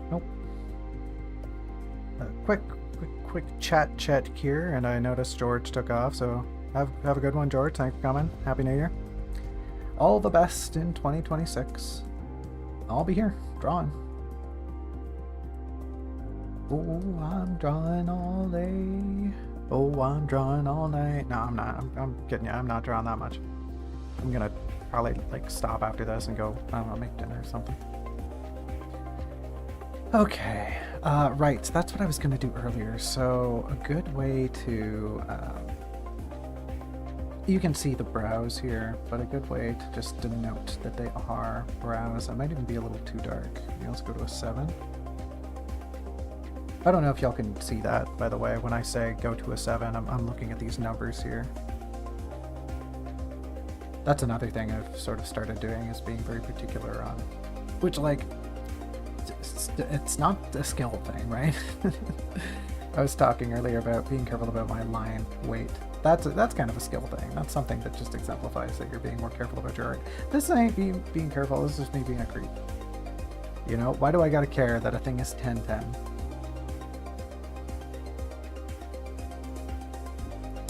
S1: Nope. Quick chat here, and I noticed George took off, so have a good one, George. Thanks for coming. Happy New Year. All the best in 2026. I'll be here, drawing. Oh, I'm drawing all day. Oh, I'm drawing all night. No, I'm not. I'm kidding you. I'm not drawing that much. I'm gonna probably like stop after this and go, I don't know, make dinner or something. Okay, right, so that's what I was gonna do earlier. So a good way to, you can see the brows here, but a good way to just denote that they are brows. I might even be a little too dark. Maybe let's go to a 7. I don't know if y'all can see that, by the way. When I say go to a 7, I'm looking at these numbers here. That's another thing I've sort of started doing, is being very particular on, which, like, it's not a skill thing, right? I was talking earlier about being careful about my line weight. That's kind of a skill thing. That's something that just exemplifies that you're being more careful about your art. This ain't being careful, this is just me being a creep. You know, why do I gotta care that a thing is 1010?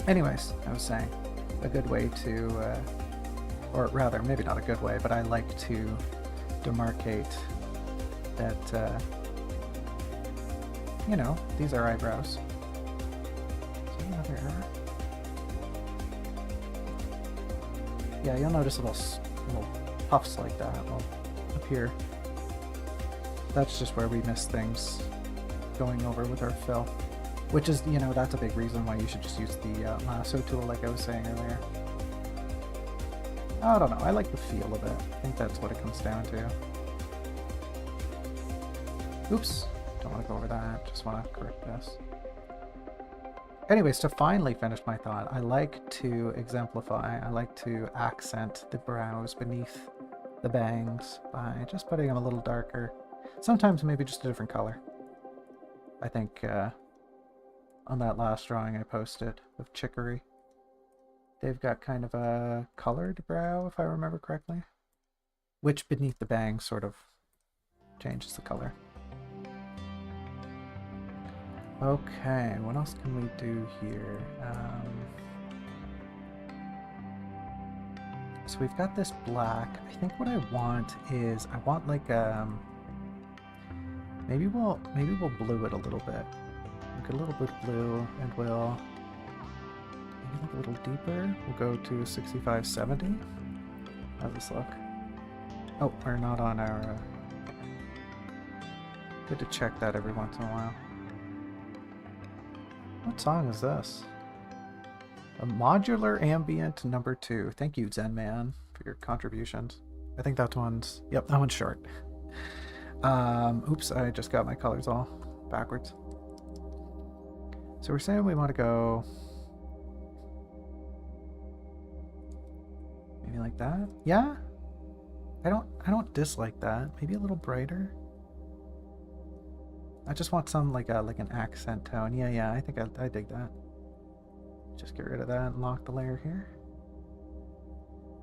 S1: Anyways, I was saying, a good way to, or rather, maybe not a good way, but I like to demarcate that, you know, these are eyebrows. Is there another error? Yeah, you'll notice little puffs like that will appear. That's just where we miss things going over with our fill. Which is, you know, that's a big reason why you should just use the lasso tool, like I was saying earlier. I don't know, I like the feel of it. I think that's what it comes down to. Oops, don't want to go over that, just want to correct this. Anyways, to finally finish my thought, I like to exemplify, I like to accent the brows beneath the bangs by just putting them a little darker. Sometimes maybe just a different color. I think on that last drawing I posted of Chicory, they've got kind of a colored brow, if I remember correctly, which beneath the bangs sort of changes the color. Okay, what else can we do here? So we've got this black. I think what I want is, I want like maybe we'll blue it a little bit. Make it a little bit blue, and we'll maybe look a little deeper. We'll go to 6570. How's this look? Oh, we're not on our. Good to check that every once in a while. What song is this? A Modular Ambient number 2. Thank you, Zen Man, for your contributions. I think that one's, yep, that one's short. Oops, I just got my colors all backwards. So we're saying we want to go maybe like that. Yeah, I don't dislike that. Maybe a little brighter. I just want some like an accent tone. Yeah, I think I dig that. Just get rid of that and lock the layer here.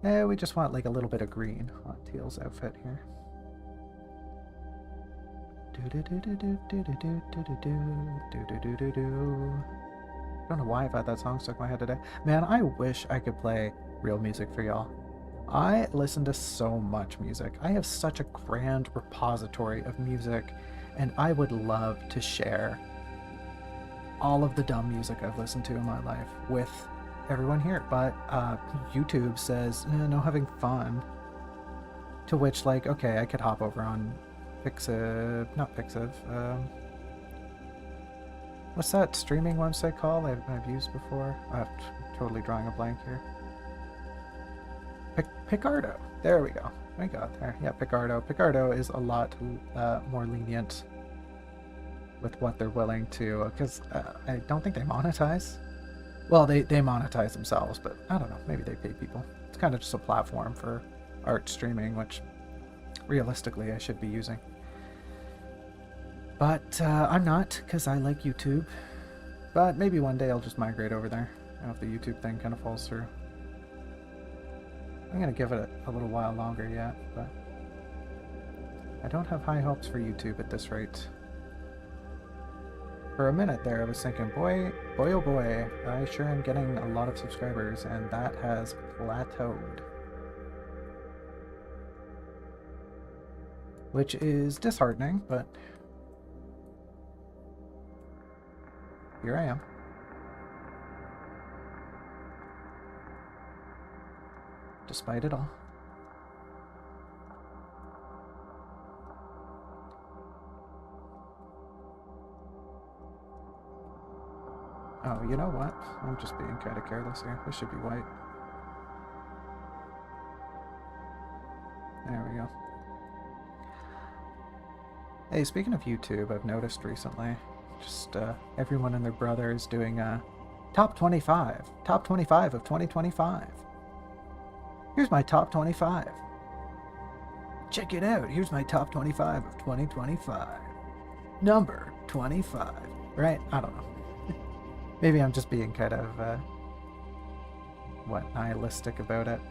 S1: Yeah, we just want like a little bit of green on Teal's outfit here. Don't know why I've had that song stuck in my head today. Man, I wish I could play real music for y'all. I listen to so much music. I have such a grand repository of music, and I would love to share all of the dumb music I've listened to in my life with everyone here. But YouTube says, no having fun. To which, like, okay, I could hop over on not Pixiv. What's that streaming website called I've used before? I'm totally drawing a blank here. Picardo. There we go. I got there. Yeah, Picardo. Picardo is a lot more lenient with what they're willing to, because I don't think they monetize. Well, they monetize themselves, but I don't know. Maybe they pay people. It's kind of just a platform for art streaming, which realistically I should be using. But I'm not, because I like YouTube. But maybe one day I'll just migrate over there. I don't know if the YouTube thing kind of falls through. I'm going to give it a little while longer yet, but I don't have high hopes for YouTube at this rate. For a minute there, I was thinking, boy, oh boy, I sure am getting a lot of subscribers, and that has plateaued. Which is disheartening, but here I am. Despite it all. Oh, you know what? I'm just being kind of careless here. This should be white. There we go. Hey, speaking of YouTube, I've noticed recently, Just everyone and their brother is doing top 25 of 2025. Here's my top 25. Check it out. Here's my top 25 of 2025. Number 25. Right? I don't know. Maybe I'm just being kind of nihilistic about it.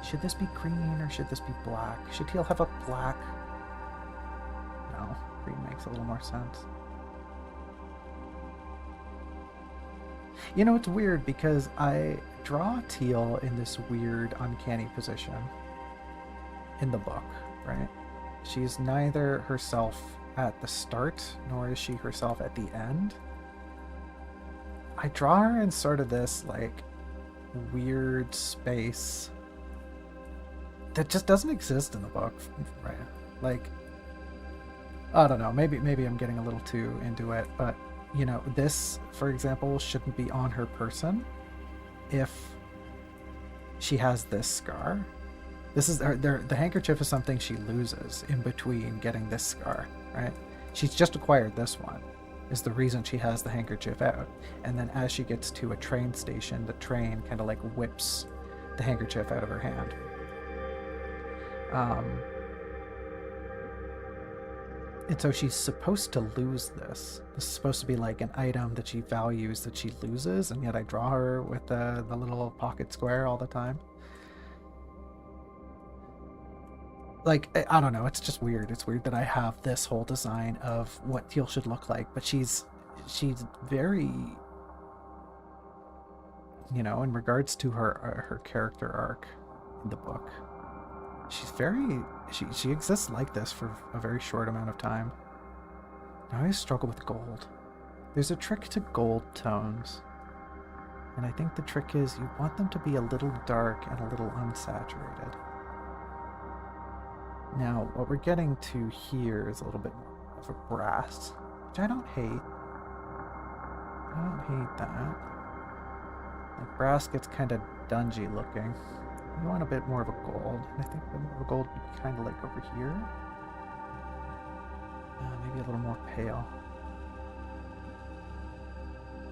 S1: Should this be green or should this be black? Should teal have a black? No, green makes a little more sense. You know, it's weird because I draw teal in this weird, uncanny position in the book, right? She's neither herself at the start, nor is she herself at the end. I draw her in sort of this, like, weird space that just doesn't exist in the book, right? Like, I don't know, maybe I'm getting a little too into it, but, you know, this, for example, shouldn't be on her person if she has this scar. This is the handkerchief is something she loses in between getting this scar, right? She's just acquired this one, is the reason she has the handkerchief out. And then as she gets to a train station, the train kind of like whips the handkerchief out of her hand. And so she's supposed to lose this. This is supposed to be like an item that she values that she loses, and yet I draw her with the little pocket square all the time. Like, I don't know, it's just weird. It's weird that I have this whole design of what teal should look like, but she's very, you know, in regards to her character arc in the book, she's very, she exists like this for a very short amount of time. I always struggle with gold. There's a trick to gold tones, and I think the trick is you want them to be a little dark and a little unsaturated. Now, what we're getting to here is a little bit more of a brass, which I don't hate. I don't hate that. Like, brass gets kind of dungy looking. We want a bit more of a gold, and I think a bit more of a gold would be kind of like over here. Maybe a little more pale.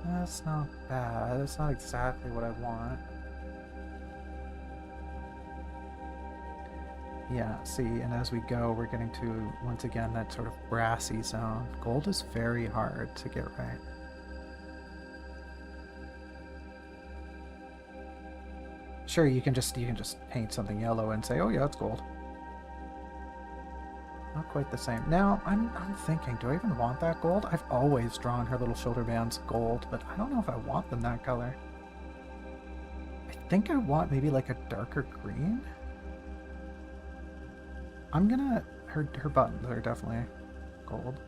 S1: That's not bad. That's not exactly what I want. Yeah, see, and as we go, we're getting to, once again, that sort of brassy zone. Gold is very hard to get right. Sure, you can just paint something yellow and say, oh yeah, it's gold. Not quite the same. Now, I'm thinking, do I even want that gold? I've always drawn her little shoulder bands gold, but I don't know if I want them that color. I think I want maybe like a darker green. I'm gonna, her buttons are definitely gold.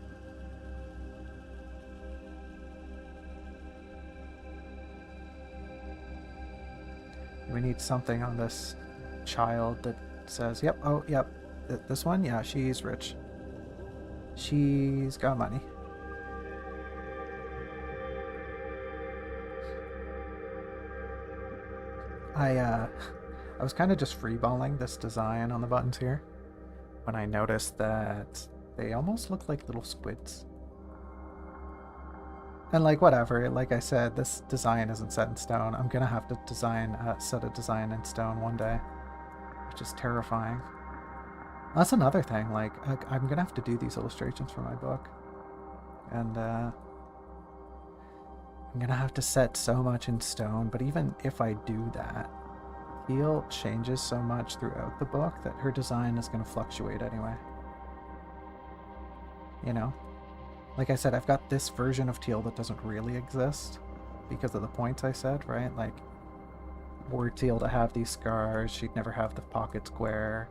S1: We need something on this child that says, yep, oh, yep, this one, yeah, she's rich. She's got money. I was kind of just freeballing this design on the buttons here when I noticed that they almost look like little squids. And like, whatever, like I said, this design isn't set in stone. I'm gonna have to set a design in stone one day, which is terrifying. That's another thing, like, I'm gonna have to do these illustrations for my book. And I'm gonna have to set so much in stone, but even if I do that, teal changes so much throughout the book that her design is going to fluctuate anyway. You know? Like I said, I've got this version of teal that doesn't really exist because of the points I said, right? Like, were teal to have these scars, she'd never have the pocket square.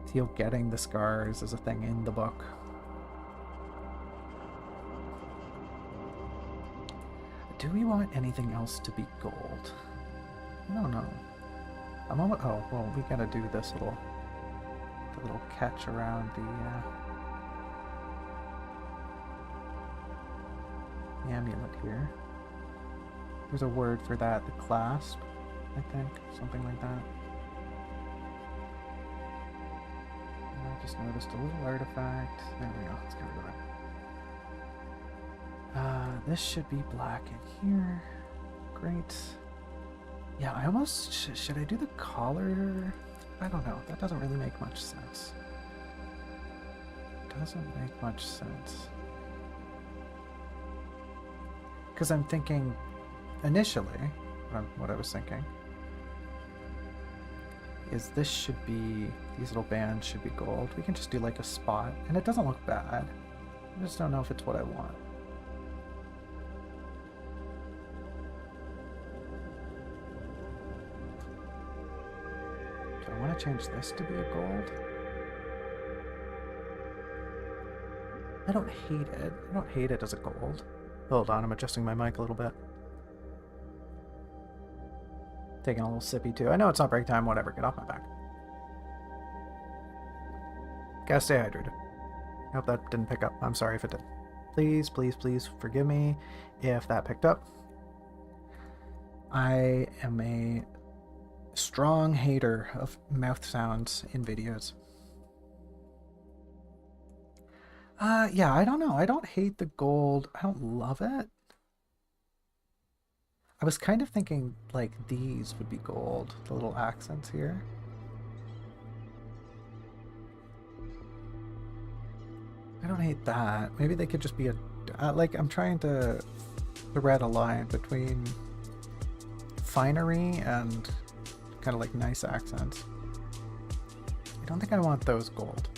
S1: Teal getting the scars is a thing in the book. Do we want anything else to be gold? I don't know. I'm almost, oh, well, we gotta do this little catch around the amulet here. There's a word for that, the clasp, I think, something like that. I just noticed a little artifact. There we go. Let's get rid of that. This should be black in here. Great. Yeah, I almost... should I do the collar? I don't know. That doesn't really make much sense. Doesn't make much sense. Because I'm thinking... initially, what I was thinking is this should be... these little bands should be gold. We can just do like a spot. And it doesn't look bad. I just don't know if it's what I want. Do I want to change this to be a gold? I don't hate it. I don't hate it as a gold. Hold on, I'm adjusting my mic a little bit. Taking a little sippy too. I know it's not break time, whatever. Get off my back. Gotta stay hydrated. I hope that didn't pick up. I'm sorry if it did. Please, please, please forgive me if that picked up. I am a strong hater of mouth sounds in videos. Yeah, I don't know. I don't hate the gold. I don't love it. I was kind of thinking like these would be gold, the little accents here. I don't hate that. Maybe they could just be a... like, I'm trying to thread a line between finery and kind of like nice accents. I don't think I want those gold.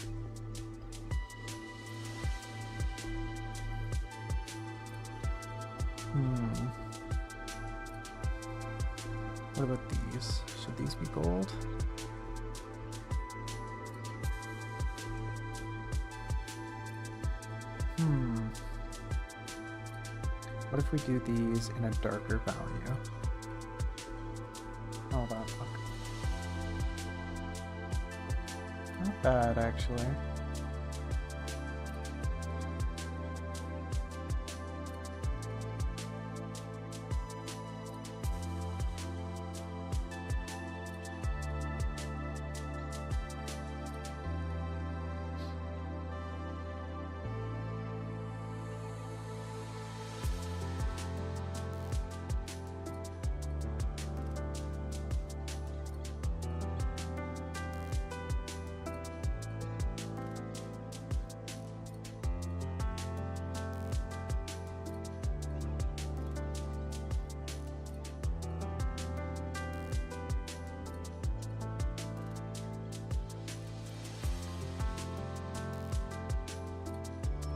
S1: What about these? Should these be gold? What if we do these in a darker value? Oh, that fuck. Not bad, actually.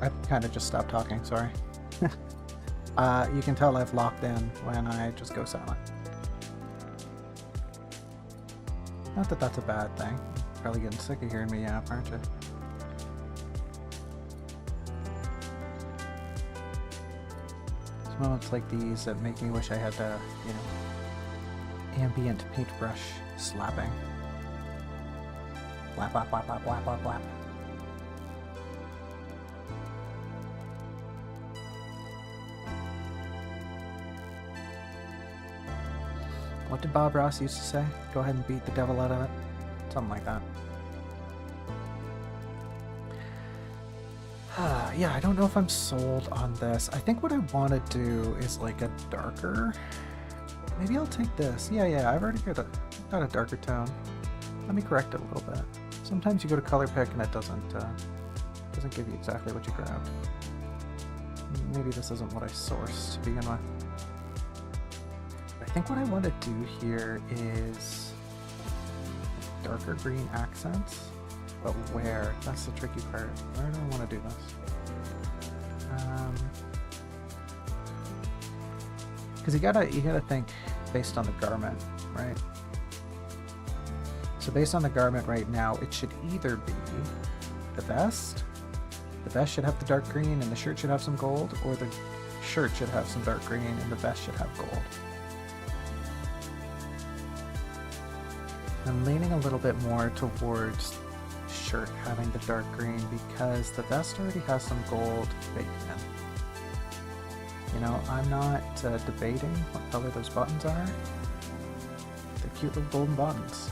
S1: I kind of just stopped talking, sorry. You can tell I've locked in when I just go silent. Not that that's a bad thing. You're probably getting sick of hearing me yap, aren't you? It's moments like these that make me wish I had the, you know, ambient paintbrush slapping. Blap, blap, blap, blap, blap, blap, blap. What did Bob Ross used to say? Go ahead and beat the devil out of it? Something like that. Yeah, I don't know if I'm sold on this. I think what I want to do is like a darker... Maybe I'll take this. Yeah, I've already got a darker tone. Let me correct it a little bit. Sometimes you go to color pick and it doesn't give you exactly what you grabbed. Maybe this isn't what I sourced to begin with. I think what I want to do here is darker green accents, but where? That's the tricky part. Where do I want to do this? Because you gotta think based on the garment, right? So based on the garment right now, it should either be the vest. The vest should have the dark green, and the shirt should have some gold, or the shirt should have some dark green, and the vest should have gold. I'm leaning a little bit more towards shirt having the dark green because the vest already has some gold baked in. You know, I'm not debating what color those buttons are. They're cute little golden buttons.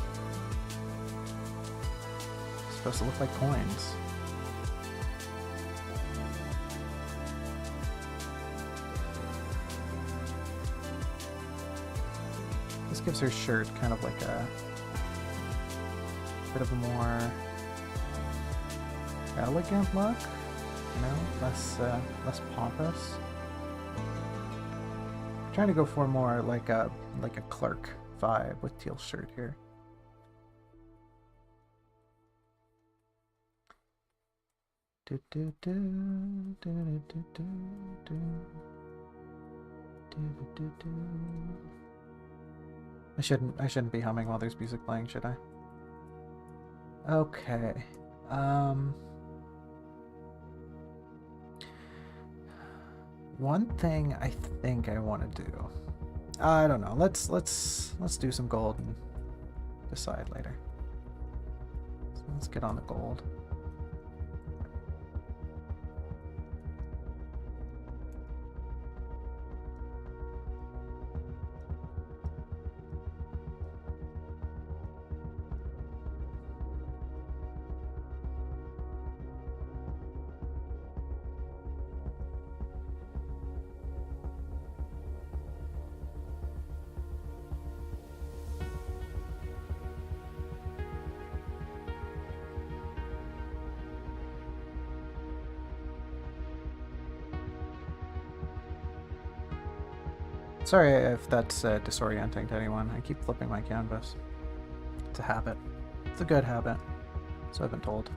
S1: supposed to look like coins. This gives her shirt kind of like a bit of a more elegant look, you know, less pompous. I'm trying to go for more like a clerk vibe with teal shirt here. I shouldn't be humming while there's music playing, should I? Okay. One thing I think I want to do. I don't know. Let's do some gold and decide later. So let's get on the gold. Sorry if that's disorienting to anyone. I keep flipping my canvas. It's a habit. It's a good habit. So I've been told.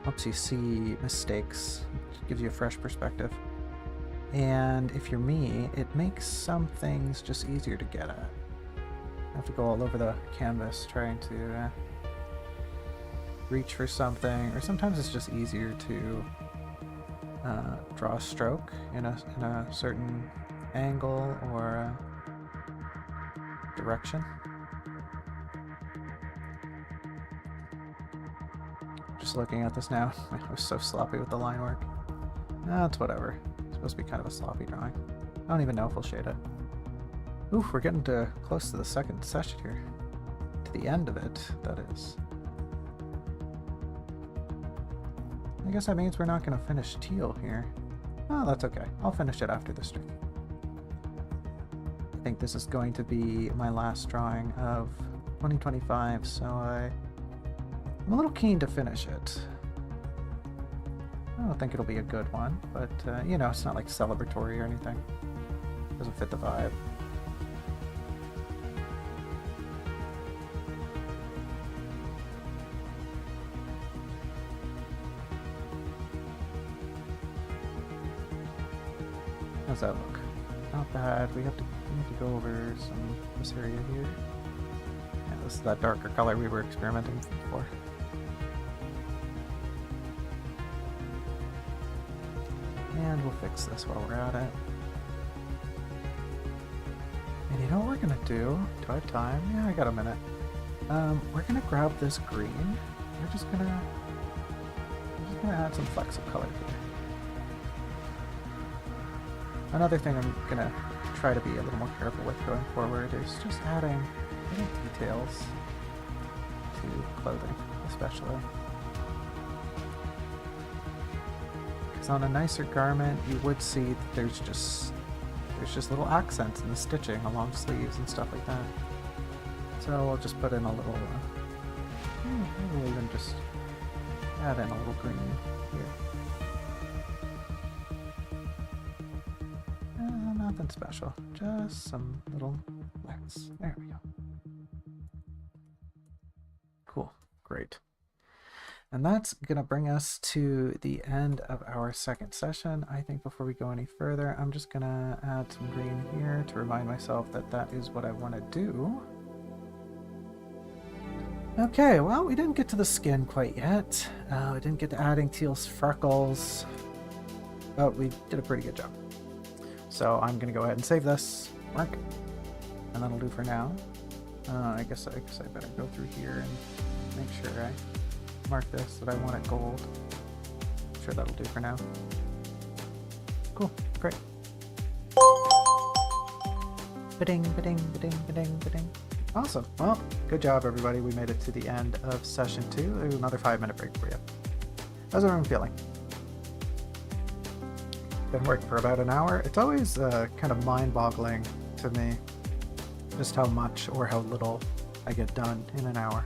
S1: Helps you see mistakes. Gives you a fresh perspective. And if you're me, it makes some things just easier to get at. I have to go all over the canvas trying to reach for something, or sometimes it's just easier to draw a stroke in a certain angle or direction. Just looking at this now, I was so sloppy with the line work. That's whatever. It's supposed to be kind of a sloppy drawing. I don't even know if we'll shade it. Oof, we're getting close to the second session here. To the end of it, that is. I guess that means we're not going to finish teal here. Oh, that's okay. I'll finish it after the stream. I think this is going to be my last drawing of 2025, so I'm a little keen to finish it. I don't think it'll be a good one, but you know, it's not like celebratory or anything. It doesn't fit the vibe. How's that look? Not bad. We have to go over this area here. Yeah, this is that darker color we were experimenting for. And we'll fix this while we're at it. And you know what we're gonna do? Do I have time? Yeah, I got a minute. We're gonna grab this green. We're just gonna add some flecks of color here. Another thing I'm gonna try to be a little more careful with going forward is just adding little details to clothing, especially. Because on a nicer garment, you would see that there's just little accents in the stitching along sleeves and stuff like that. So I'll just put in a little, maybe even just add in a little green here. Nothing special, just some little flecks. There we go. Cool, great. And that's gonna bring us to the end of our second session. I think before we go any further, I'm just gonna add some green here to remind myself that that is what I want to do. Okay, well, we didn't get to the skin quite yet. We didn't get to adding Teal's freckles, but we did a pretty good job. So I'm gonna go ahead and save this, mark, and that'll do for now. I guess I better go through here and make sure I mark this that I want it gold. I'm sure that'll do for now. Cool, great. Ba-ding, ba-ding, ba-ding, ba-ding, ba-ding. Awesome. Well, good job, everybody. We made it to the end of session 2. There's another 5-minute break for you. How's everyone feeling? Been working for about an hour. It's always kind of mind-boggling to me just how much or how little I get done in an hour.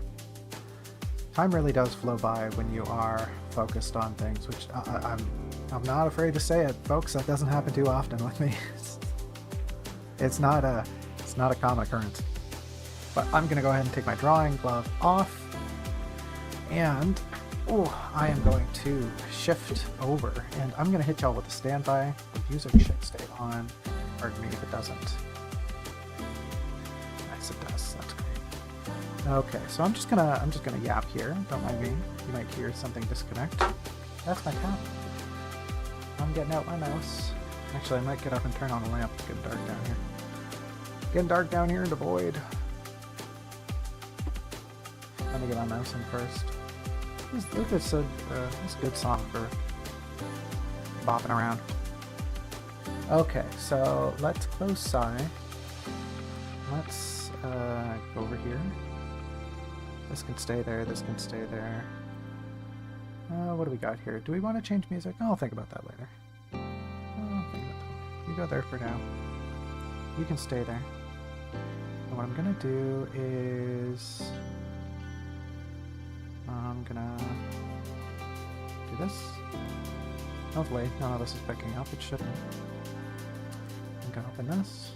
S1: Time really does flow by when you are focused on things, which I'm not afraid to say it, folks. That doesn't happen too often with me. It's not a common occurrence. But I'm gonna go ahead and take my drawing glove off, and I am going to shift over, and I'm gonna hit y'all with a standby. The music should stay on. Pardon me if it doesn't. Nice, it does. That's great. Okay, so I'm just gonna yap here. Don't mind me. You might hear something disconnect. That's my cat. I'm getting out my mouse. Actually, I might get up and turn on a lamp. It's getting dark down here. Getting dark down here in the void. Let me get my mouse in first. This is a good song for bopping around. Okay, so let's close Psy. Let's go over here. This can stay there, this can stay there. What do we got here? Do we want to change music? I'll think about that later. I'll think about that. You go there for now. You can stay there. And what I'm gonna do is I'm gonna do this. Hopefully none of this is picking up. It shouldn't. I'm gonna open this.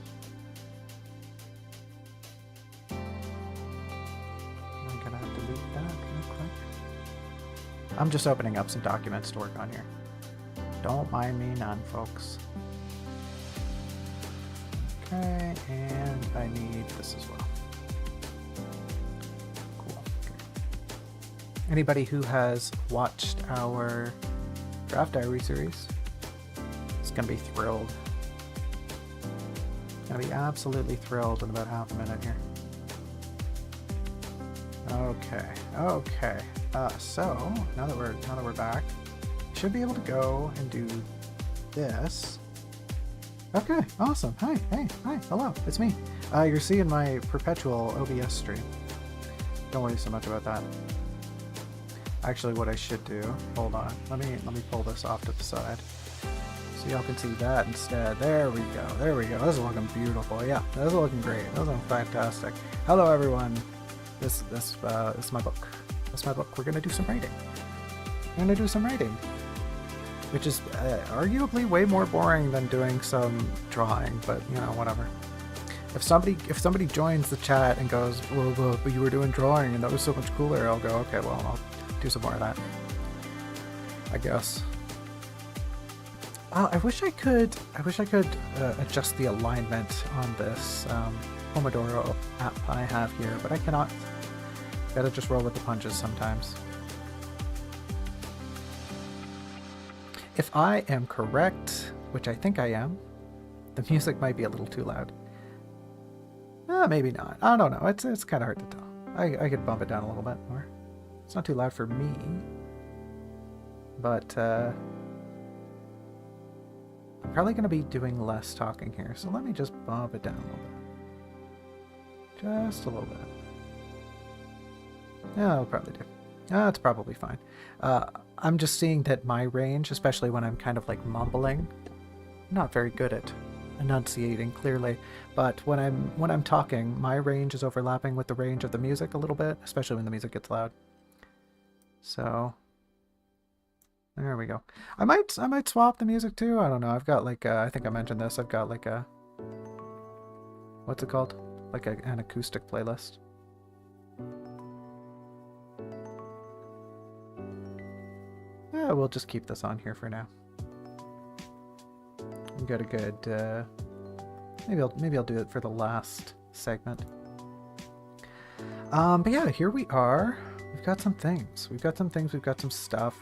S1: I'm gonna delete that real quick. I'm just opening up some documents to work on here. Don't mind me none, folks. Okay, and I need this as well. Anybody who has watched our Draft Diary series is going to be thrilled. Going to be absolutely thrilled in about half a minute here. Okay. So now that we're back, we should be able to go and do this. Okay, awesome. Hi, hello, it's me. You're seeing my perpetual OBS stream. Don't worry so much about that. Actually, what I should do, hold on, let me pull this off to the side so y'all can see that instead. There we go. This is looking beautiful. Yeah, this is looking great. This is looking fantastic. Hello, everyone. This is my book. That's my book. We're gonna do some writing. Which is arguably way more boring than doing some drawing, but you know, whatever. If somebody joins the chat and goes, well, but you were doing drawing and that was so much cooler, I'll go, okay, well, I'll do some more of that, I guess. I wish I could adjust the alignment on this Pomodoro app I have here, but I cannot. Gotta just roll with the punches sometimes. If I am correct, which I think I am, the music might be a little too loud. Maybe not. I don't know. It's kind of hard to tell. I could bump it down a little bit more. It's not too loud for me, but I'm probably going to be doing less talking here, so let me just bump it down a little bit. Just a little bit. Yeah, I'll probably do. It's probably fine. I'm just seeing that my range, especially when I'm kind of like mumbling, I'm not very good at enunciating clearly, but when I'm talking, my range is overlapping with the range of the music a little bit, especially when the music gets loud. So there we go. I might swap the music too. I don't know. I've got like I think I mentioned this. I've got like a, what's it called? Like an acoustic playlist. Yeah, we'll just keep this on here for now. We've got a good. Maybe I'll do it for the last segment. But yeah, here we are. We've got some things. We've got some stuff.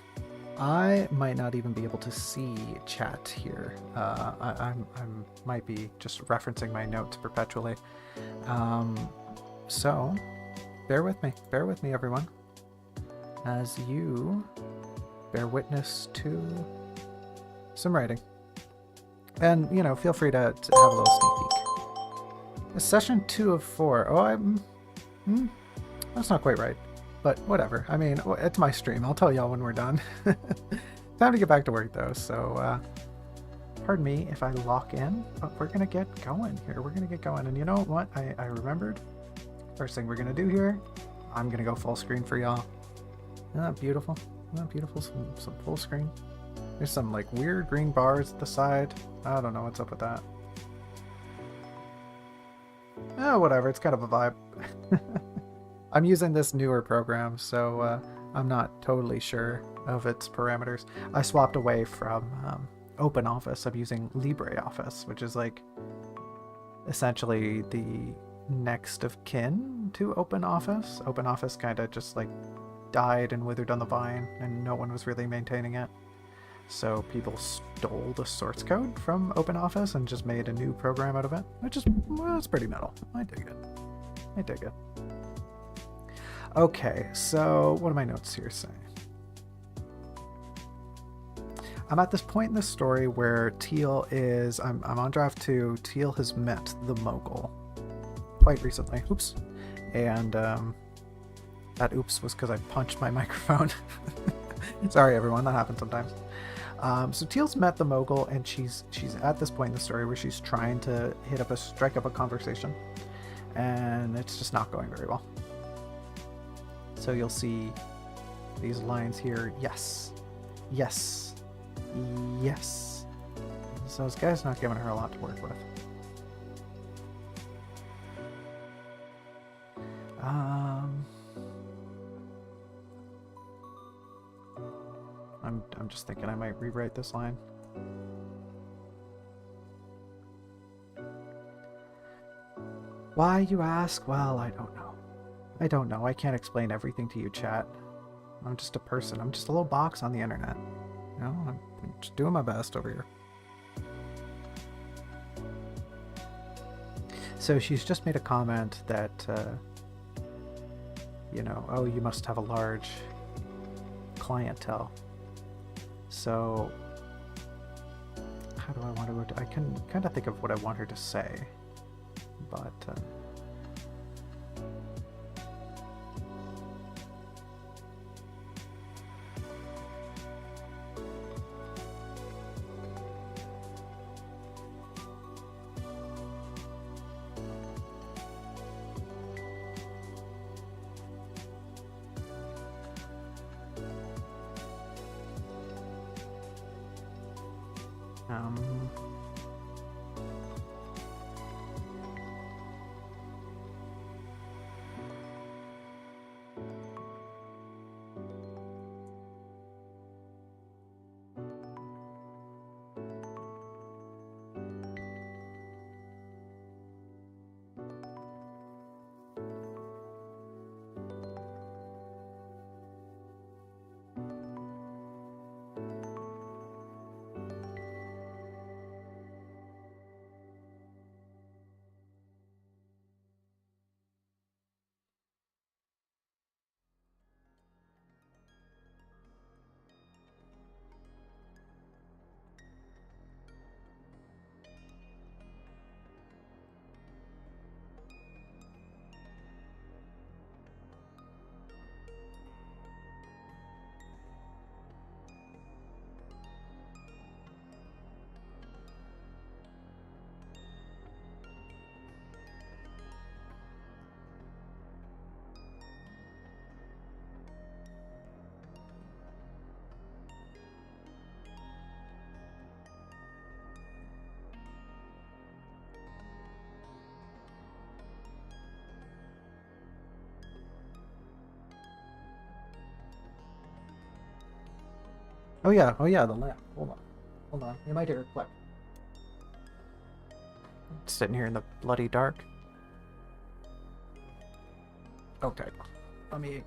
S1: I might not even be able to see chat here. I might be just referencing my notes perpetually. So bear with me, everyone, as you bear witness to some writing. And, you know, feel free to have a little sneak peek. Session 2 of 4. Oh, That's not quite right, but whatever. I mean, it's my stream. I'll tell y'all when we're done. Time to get back to work though, so pardon me if I lock in, but we're gonna get going here. We're gonna get going, and you know what? I remembered. First thing we're gonna do here, I'm gonna go full screen for y'all. Isn't that beautiful? Isn't that beautiful? Some full screen. There's some like weird green bars at the side. I don't know what's up with that. Oh, whatever. It's kind of a vibe. I'm using this newer program, so I'm not totally sure of its parameters. I swapped away from OpenOffice. I'm using LibreOffice, which is like essentially the next of kin to OpenOffice. OpenOffice kind of just like died and withered on the vine, and no one was really maintaining it. So people stole the source code from OpenOffice and just made a new program out of it, which is, well, it's pretty metal. I dig it. I dig it. Okay, so what do my notes here say? I'm at this point in the story where Teal is, I'm on draft 2, Teal has met the mogul quite recently. Oops. And that oops was because I punched my microphone. Sorry everyone, that happens sometimes. So Teal's met the mogul, and she's at this point in the story where she's trying to strike up a conversation, and it's just not going very well. So you'll see these lines here. Yes, yes, yes. So this guy's not giving her a lot to work with. I'm just thinking I might rewrite this line. Why, you ask? Well, I don't know. I don't know. I can't explain everything to you, chat. I'm just a person. I'm just a little box on the internet. You know, I'm just doing my best over here. So she's just made a comment that, you know, oh, you must have a large clientele. So, how do I want to... I can kind of think of what I want her to say, but... Oh yeah, the lamp. Hold on. You might hear a click. Sitting here in the bloody dark. Okay, let me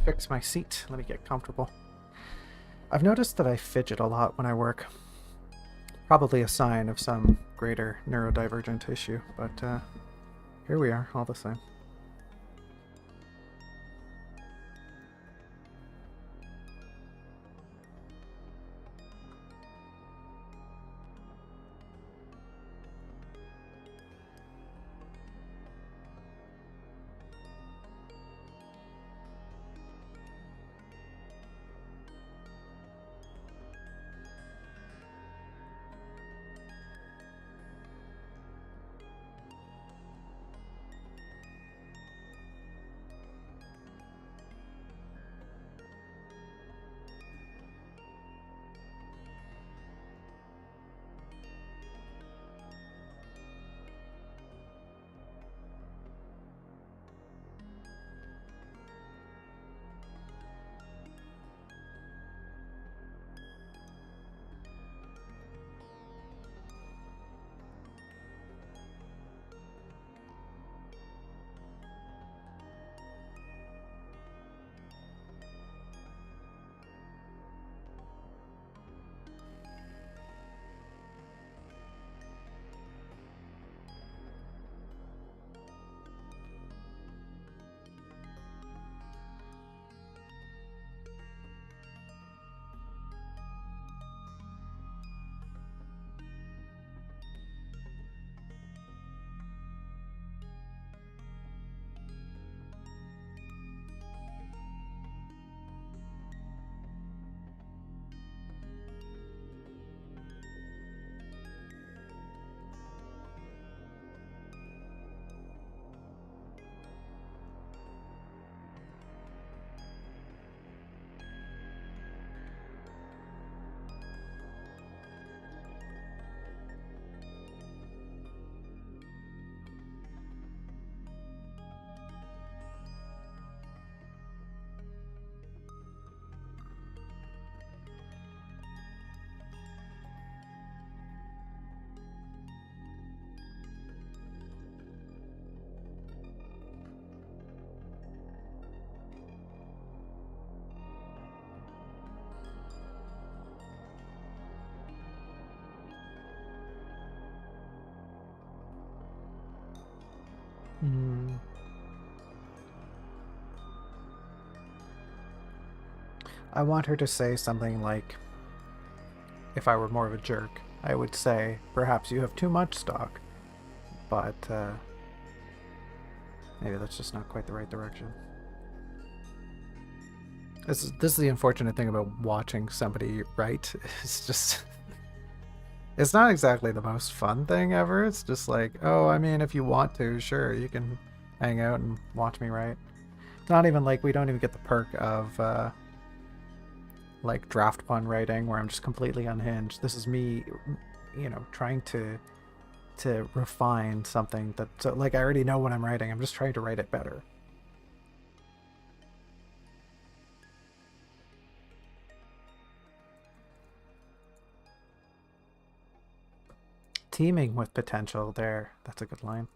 S1: fix my seat. Let me get comfortable. I've noticed that I fidget a lot when I work. Probably a sign of some greater neurodivergent issue, but here we are, all the same. Mm. I want her to say something like, if I were more of a jerk, I would say, perhaps you have too much stock, but maybe that's just not quite the right direction. This is the unfortunate thing about watching somebody write. It's just, it's not exactly the most fun thing ever. It's just like, oh, I mean, if you want to, sure, you can hang out and watch me write. It's not even like we don't even get the perk of like draft pun writing where I'm just completely unhinged. This is me, trying to refine something that, so like, I already know what I'm writing. I'm just trying to write it better. Teeming with potential there. That's a good line.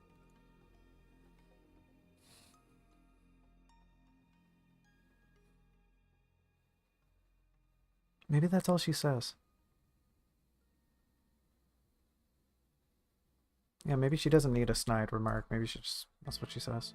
S1: Maybe that's all she says. Yeah, maybe she doesn't need a snide remark. Maybe she just, that's what she says.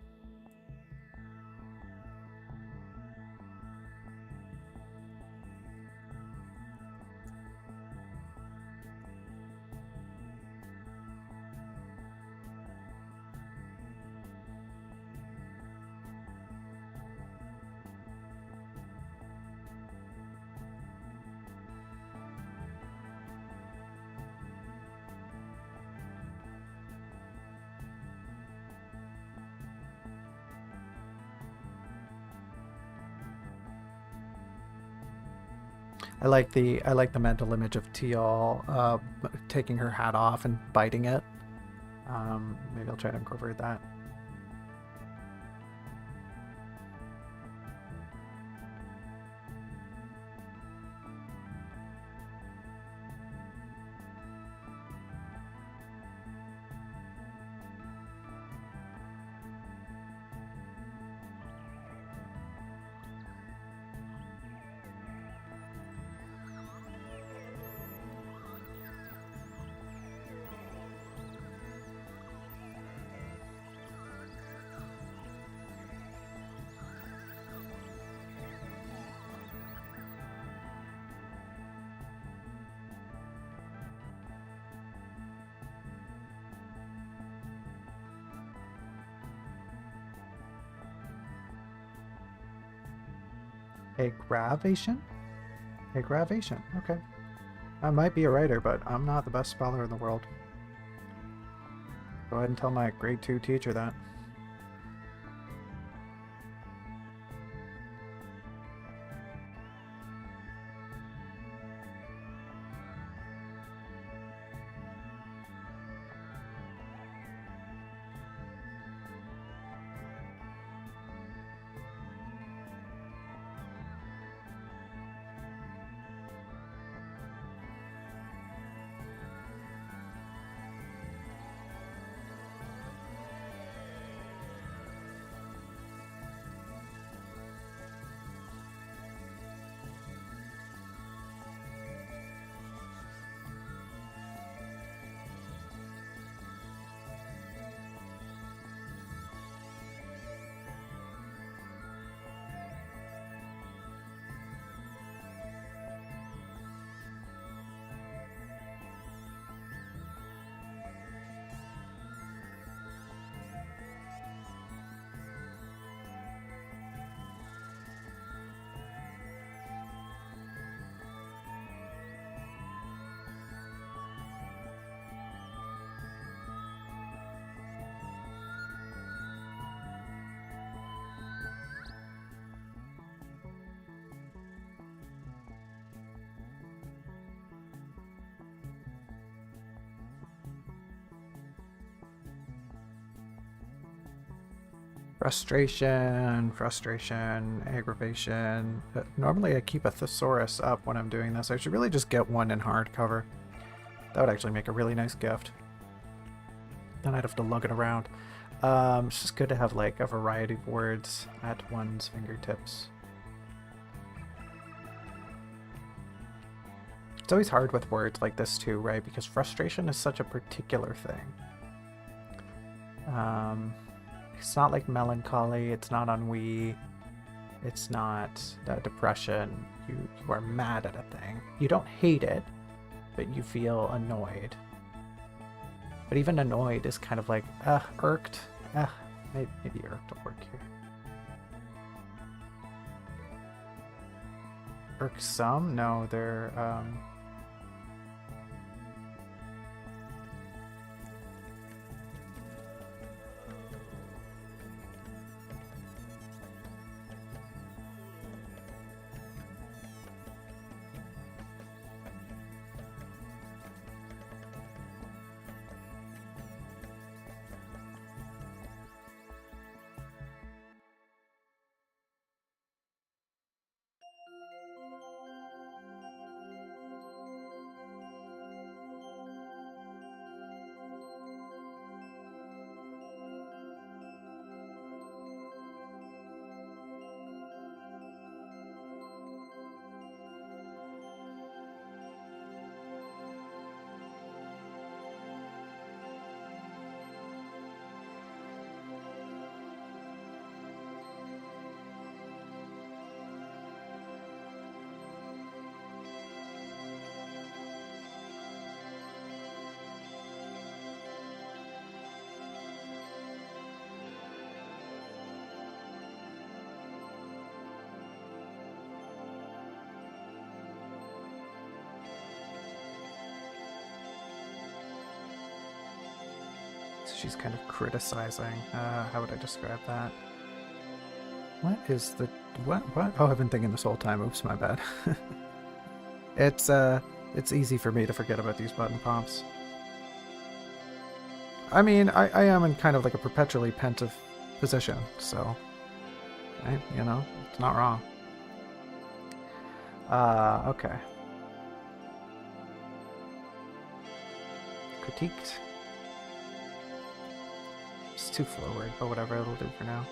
S1: I like the mental image of Tial taking her hat off and biting it. Maybe I'll try to incorporate that. Aggravation? Aggravation. Okay. I might be a writer, but I'm not the best speller in the world. Go ahead and tell my grade 2 teacher that. Frustration, aggravation. Normally I keep a thesaurus up when I'm doing this. I should really just get one in hardcover. That would actually make a really nice gift. Then I'd have to lug it around. It's just good to have like a variety of words at one's fingertips. It's always hard with words like this too, right? Because frustration is such a particular thing. It's not like melancholy, it's not ennui, it's not depression. You are mad at a thing. You don't hate it, but you feel annoyed. But even annoyed is kind of like, irked. Maybe irked will work here. Irksome? No, they're, she's kind of criticizing. How would I describe that? What is the... What? Oh, I've been thinking this whole time. Oops, my bad. It's easy for me to forget about these button prompts. I mean, I am in kind of like a perpetually pensive position, so... you know, it's not wrong. Okay. Critiqued. It's too forward, but whatever, it'll do for now.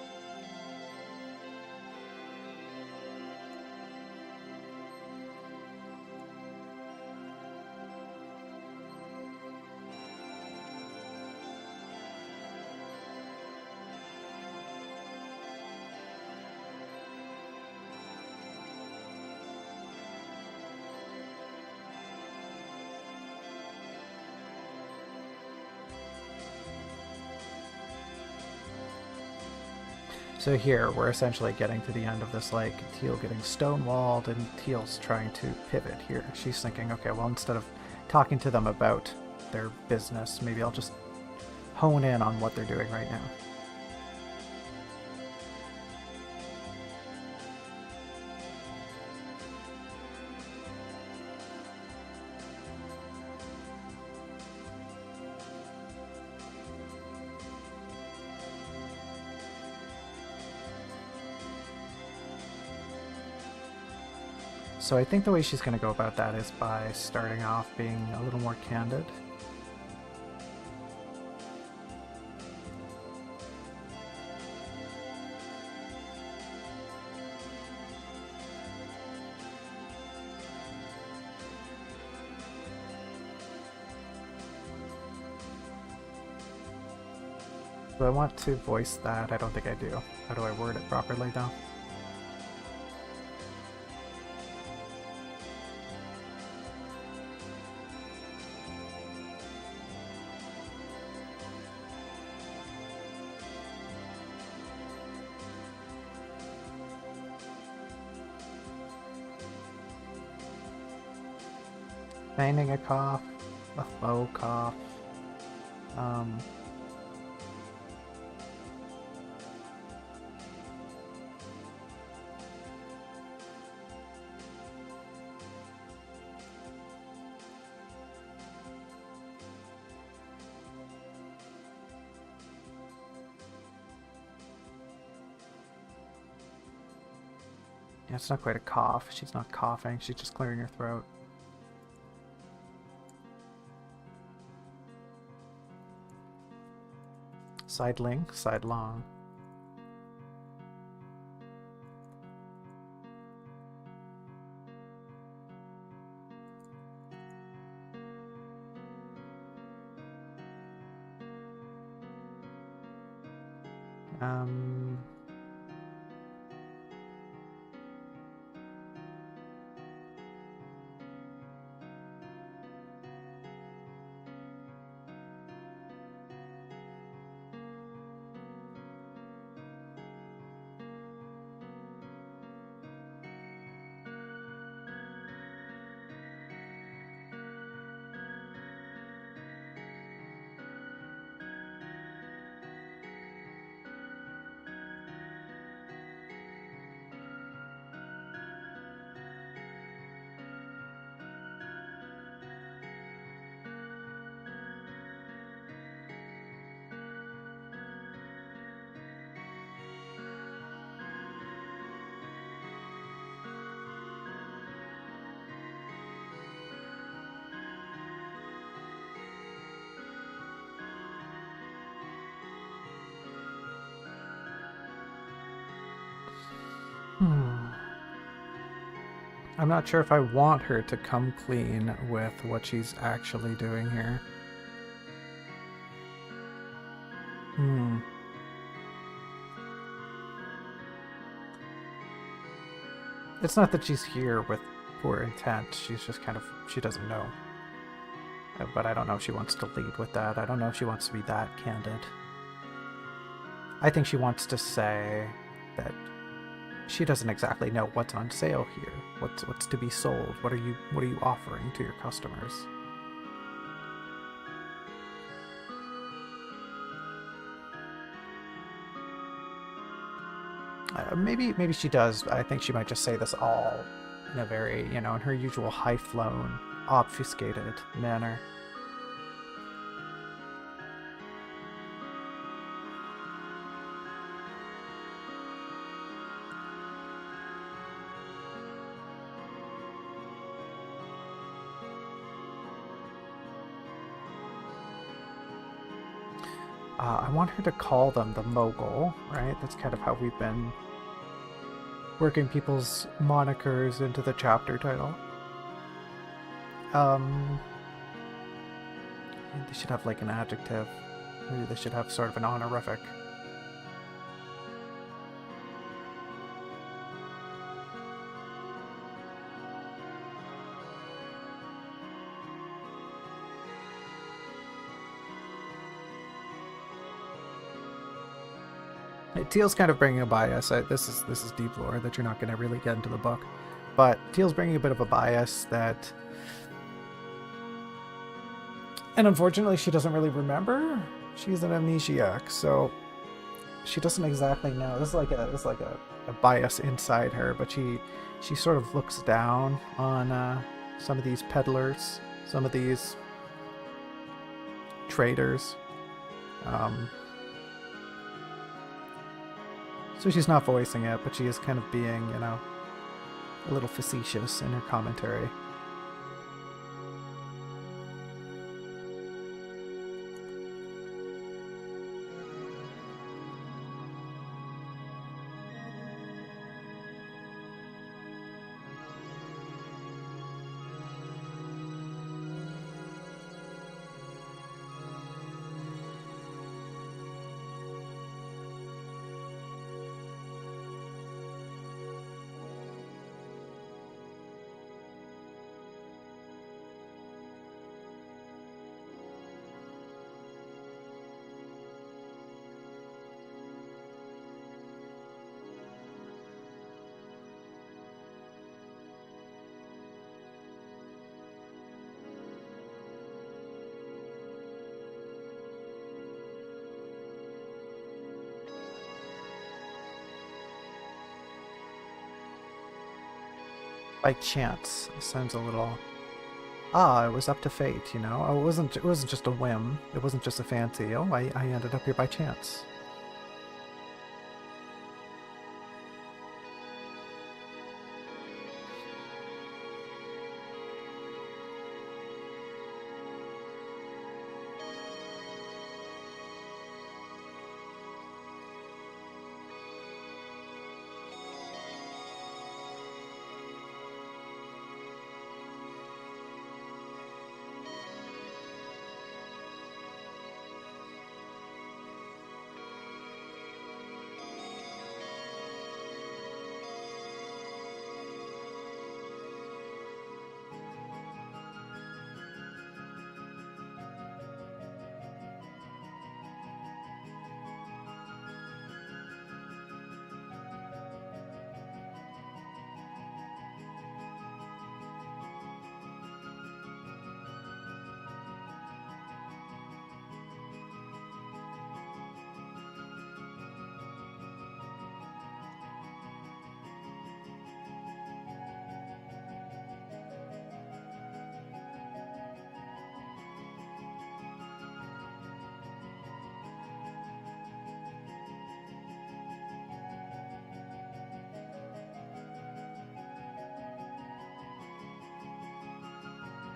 S1: So here, we're essentially getting to the end of this, like, Teal getting stonewalled, and Teal's trying to pivot here. She's thinking, okay, well, instead of talking to them about their business, maybe I'll just hone in on what they're doing right now. So I think the way she's going to go about that is by starting off being a little more candid. Do I want to voice that? I don't think I do. How do I word it properly though? Feigning a cough, a faux cough. Yeah, it's not quite a cough. She's not coughing. She's just clearing her throat. Sidling, sidelong. Um, I'm not sure if I want her to come clean with what she's actually doing here. It's not that she's here with poor intent. She's just kind of, she doesn't know. But I don't know if she wants to lead with that. I don't know if she wants to be that candid. I think she wants to say that she doesn't exactly know what's on sale here. What's to be sold? What are you offering to your customers? Maybe she does. I think she might just say this all in a very, in her usual high-flown, obfuscated manner. I want her to call them the Mogul, right? That's kind of how we've been working people's monikers into the chapter title. They should have like an adjective. Maybe they should have sort of an honorific. Teal's kind of bringing a bias. This is deep lore that you're not going to really get into the book, but Teal's bringing a bit of a bias that, and unfortunately, she doesn't really remember. She's an amnesiac, so she doesn't exactly know. This is like a bias inside her, but she sort of looks down on some of these peddlers, some of these traders. So she's not voicing it, but she is kind of being, a little facetious in her commentary. By chance sounds a little. It was up to fate, It wasn't just a whim. It wasn't just a fancy. Oh, I ended up here by chance.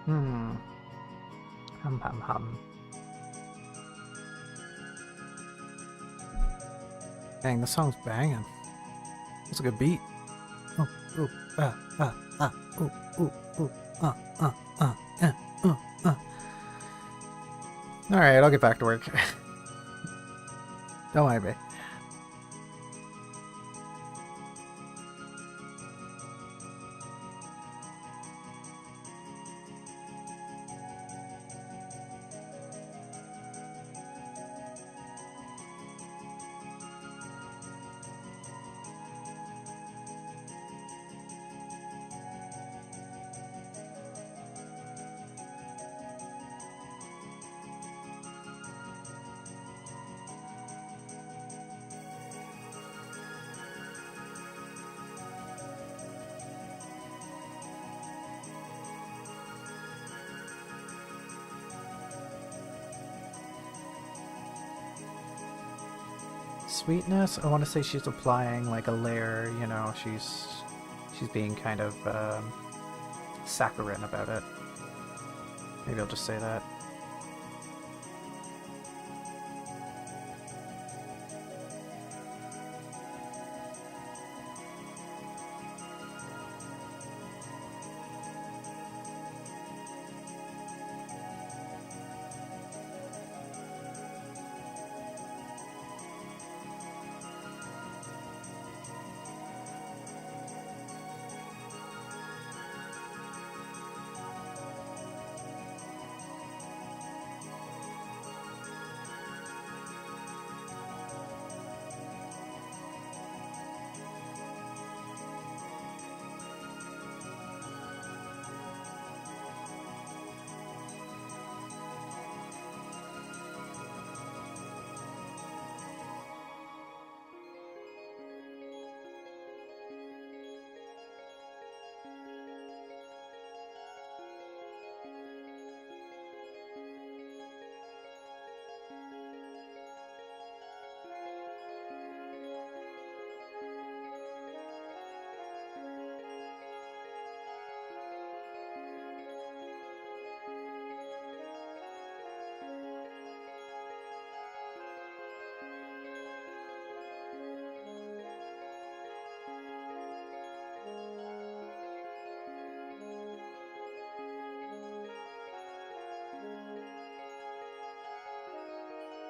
S1: Hmm. Hum hum hum. Dang, this song's banging. It's a good beat. Oh, ooh, ooh, ooh, ooh, uh, uh, uh, uh, uh, uh. All right, I'll get back to work. Don't mind me. Sweetness, I want to say she's applying like a layer, you know, she's being kind of saccharine about it. Maybe I'll just say that.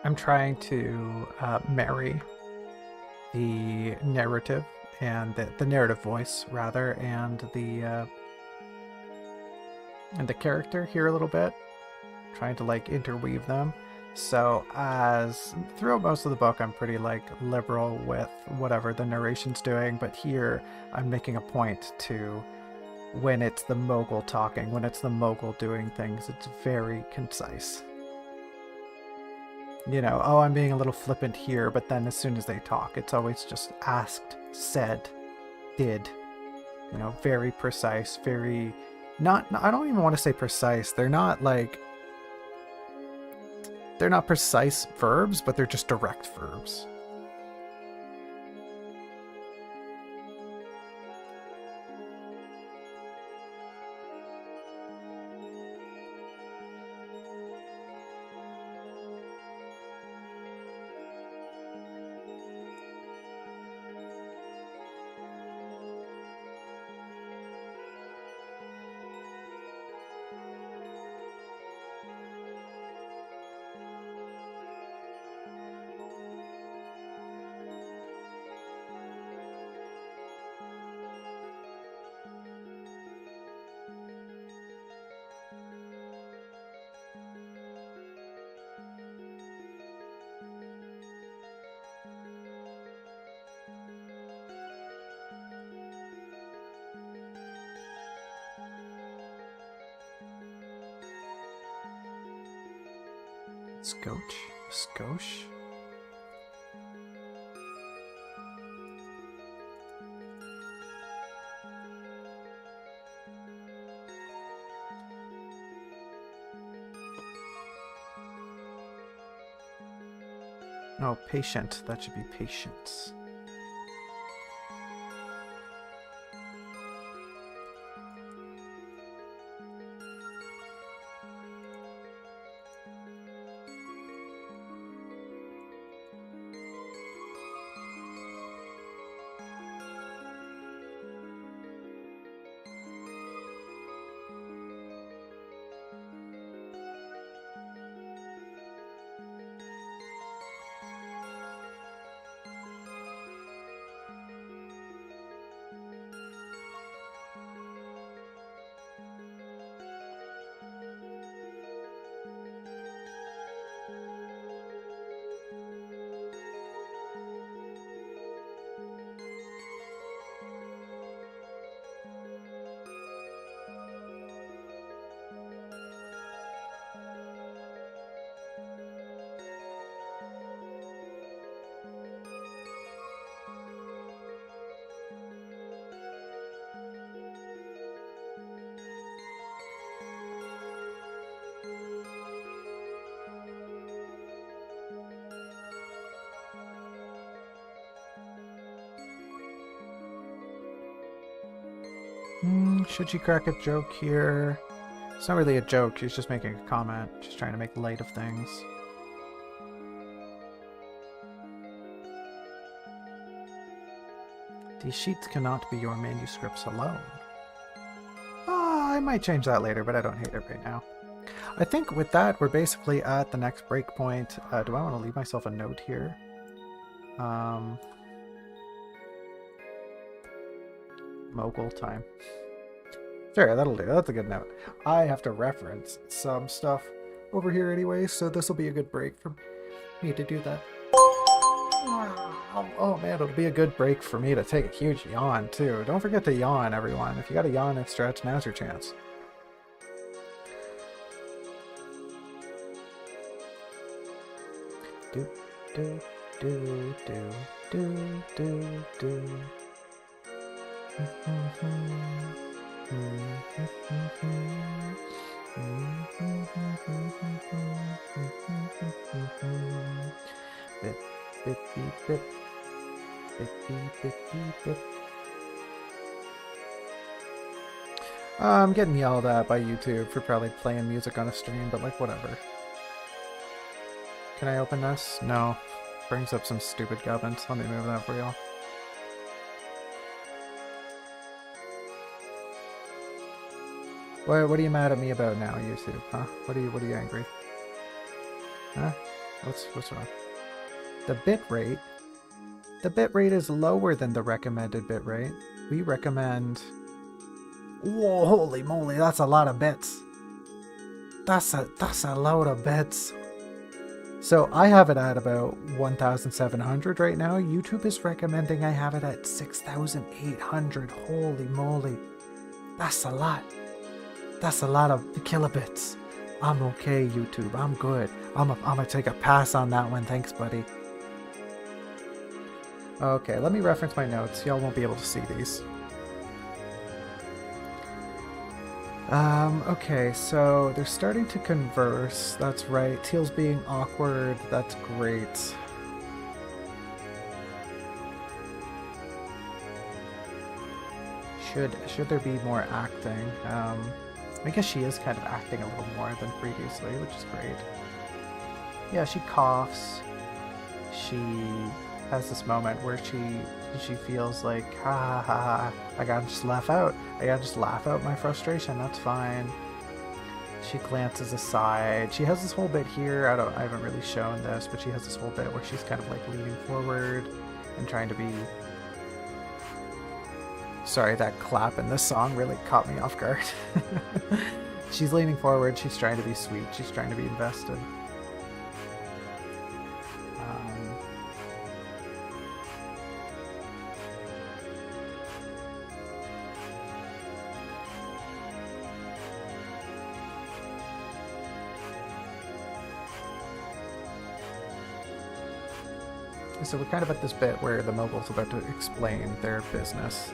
S1: I'm trying to marry the narrative and the narrative voice rather, and the character here a little bit, trying to like interweave them. So as throughout most of the book, I'm pretty like liberal with whatever the narration's doing, but here I'm making a point to, when it's the mogul talking, when it's the mogul doing things, it's very concise. You know, oh, I'm being a little flippant here, but then as soon as they talk, it's always just asked, said, did. You know, very precise, very not I don't even want to say precise. They're not like, they're not precise verbs, but they're just direct verbs. Scotch? Skosh? No, patient. That should be patience. Should she crack a joke here? It's not really a joke, she's just making a comment. She's trying to make light of things. These sheets cannot be your manuscripts alone. I might change that later, but I don't hate it right now. I think with that, we're basically at the next break point. Do I want to leave myself a note here? Mogul time. Sure, that'll do. That's a good note. I have to reference some stuff over here anyway, so this will be a good break for me to do that. Oh man, it'll be a good break for me to take a huge yawn too. Don't forget to yawn, everyone. If you got a yawn and stretch, now's your chance. Do do do do do do do. Bip bip beep bip. Bip beep bip beep bip. I'm getting yelled at by YouTube for probably playing music on a stream, but like whatever. Can I open this? No. Brings up some stupid gubbins. Let me move that for y'all. What are you mad at me about now, YouTube? Huh? What are you angry? Huh? What's wrong? The bitrate. The bitrate is lower than the recommended bitrate. We recommend. Whoa! Holy moly! That's a lot of bits. That's a load of bits. So I have it at about 1,700 right now. YouTube is recommending I have it at 6,800. Holy moly! That's a lot. That's a lot of kilobits. I'm okay, YouTube. I'm good. I'm gonna take a pass on that one. Thanks, buddy. Okay, let me reference my notes. Y'all won't be able to see these. Okay, so they're starting to converse. That's right. Teal's being awkward. That's great. Should there be more acting? I guess she is kind of acting a little more than previously, which is great. Yeah, she coughs. She has this moment where she feels like, ha ha ha, I gotta just laugh out. I gotta just laugh out my frustration. That's fine. She glances aside. She has this whole bit here. I haven't really shown this, but she has this whole bit where she's kind of like leaning forward and trying to be. Sorry, that clap in this song really caught me off guard. She's leaning forward. She's trying to be sweet. She's trying to be invested. So we're kind of at this bit where the mogul's about to explain their business.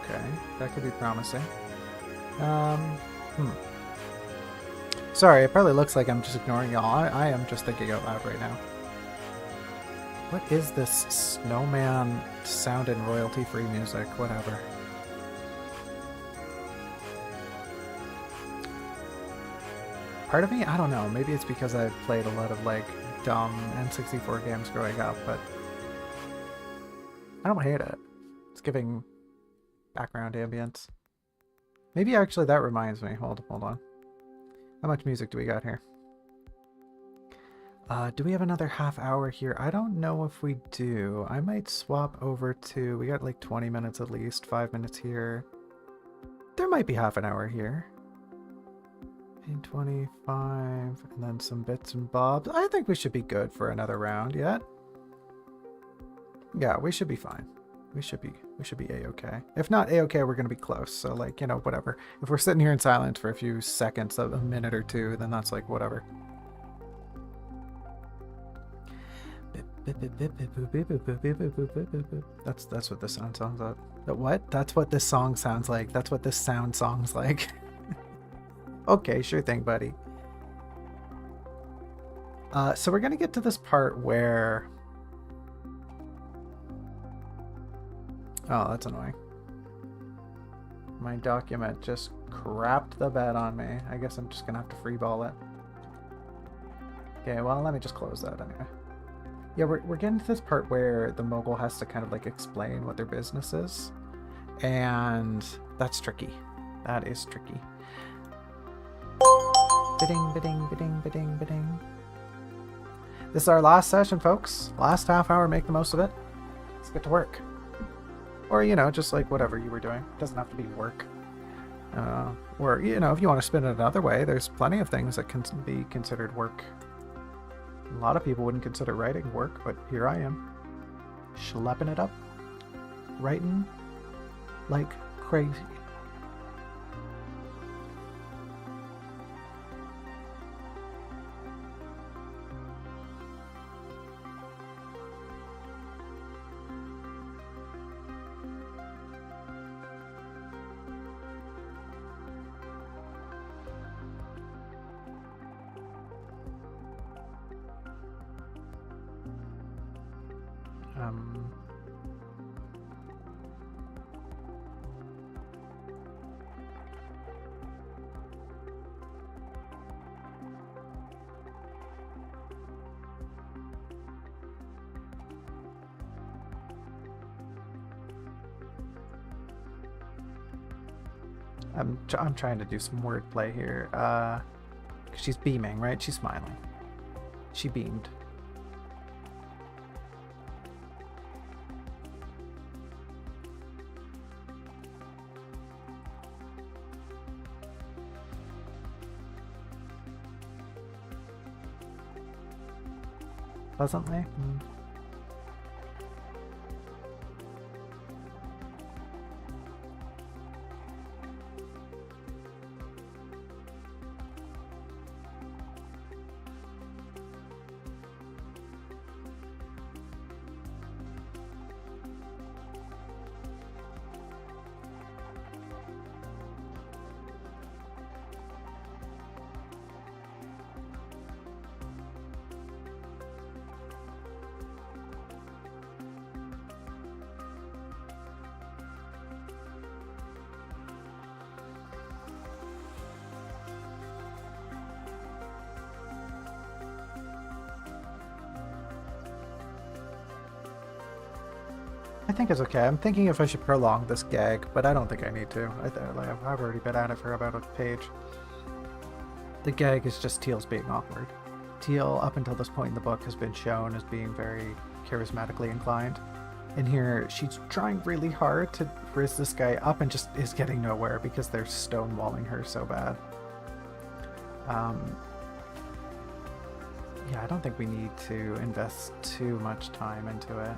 S1: Okay. That could be promising. Sorry, it probably looks like I'm just ignoring y'all. I am just thinking out loud right now. What is this snowman sound and royalty-free music? Whatever. Part of me, I don't know. Maybe it's because I've played a lot of like dumb N64 games growing up, but I don't hate it. It's giving background ambience. Maybe actually that reminds me. Hold on. How much music do we got here? Do we have another half hour here? I don't know if we do. I might swap over to... We got like 20 minutes at least. 5 minutes here. There might be half an hour here. 25, and then some bits and bobs. I think we should be good for another round yet. Yeah, we should be fine. We should be a-okay. If not a-okay, we're gonna be close. So like, you know, whatever. If we're sitting here in silence for a few seconds, a minute or two, then that's like whatever. Bip That's what this song sounds like. What? That's what this song sounds like. That's what this sound song's like. Okay, sure thing, buddy. So we're gonna get to this part where... Oh, that's annoying. My document just crapped the bed on me. I guess I'm just gonna have to freeball it. Okay, well, let me just close that anyway. Yeah, we're getting to this part where the mogul has to kind of like explain what their business is. And that's tricky. That is tricky. Bidding, bidding, bidding, bidding, bidding. This is our last session, folks. Last half hour, make the most of it. Let's get to work. Or, you know, just like whatever you were doing. It doesn't have to be work. Or, you know, if you want to spin it another way, there's plenty of things that can be considered work. A lot of people wouldn't consider writing work, but here I am. Schlepping it up. Writing like crazy. I'm trying to do some wordplay here. She's beaming, right? She's smiling. She beamed. Pleasantly? I think it's okay. I'm thinking if I should prolong this gag, but I don't think I need to. I've already been at it for about a page. The gag is just Teal's being awkward. Teal, up until this point in the book, has been shown as being very charismatically inclined. And here, she's trying really hard to raise this guy up and just is getting nowhere because they're stonewalling her so bad. Yeah, I don't think we need to invest too much time into it.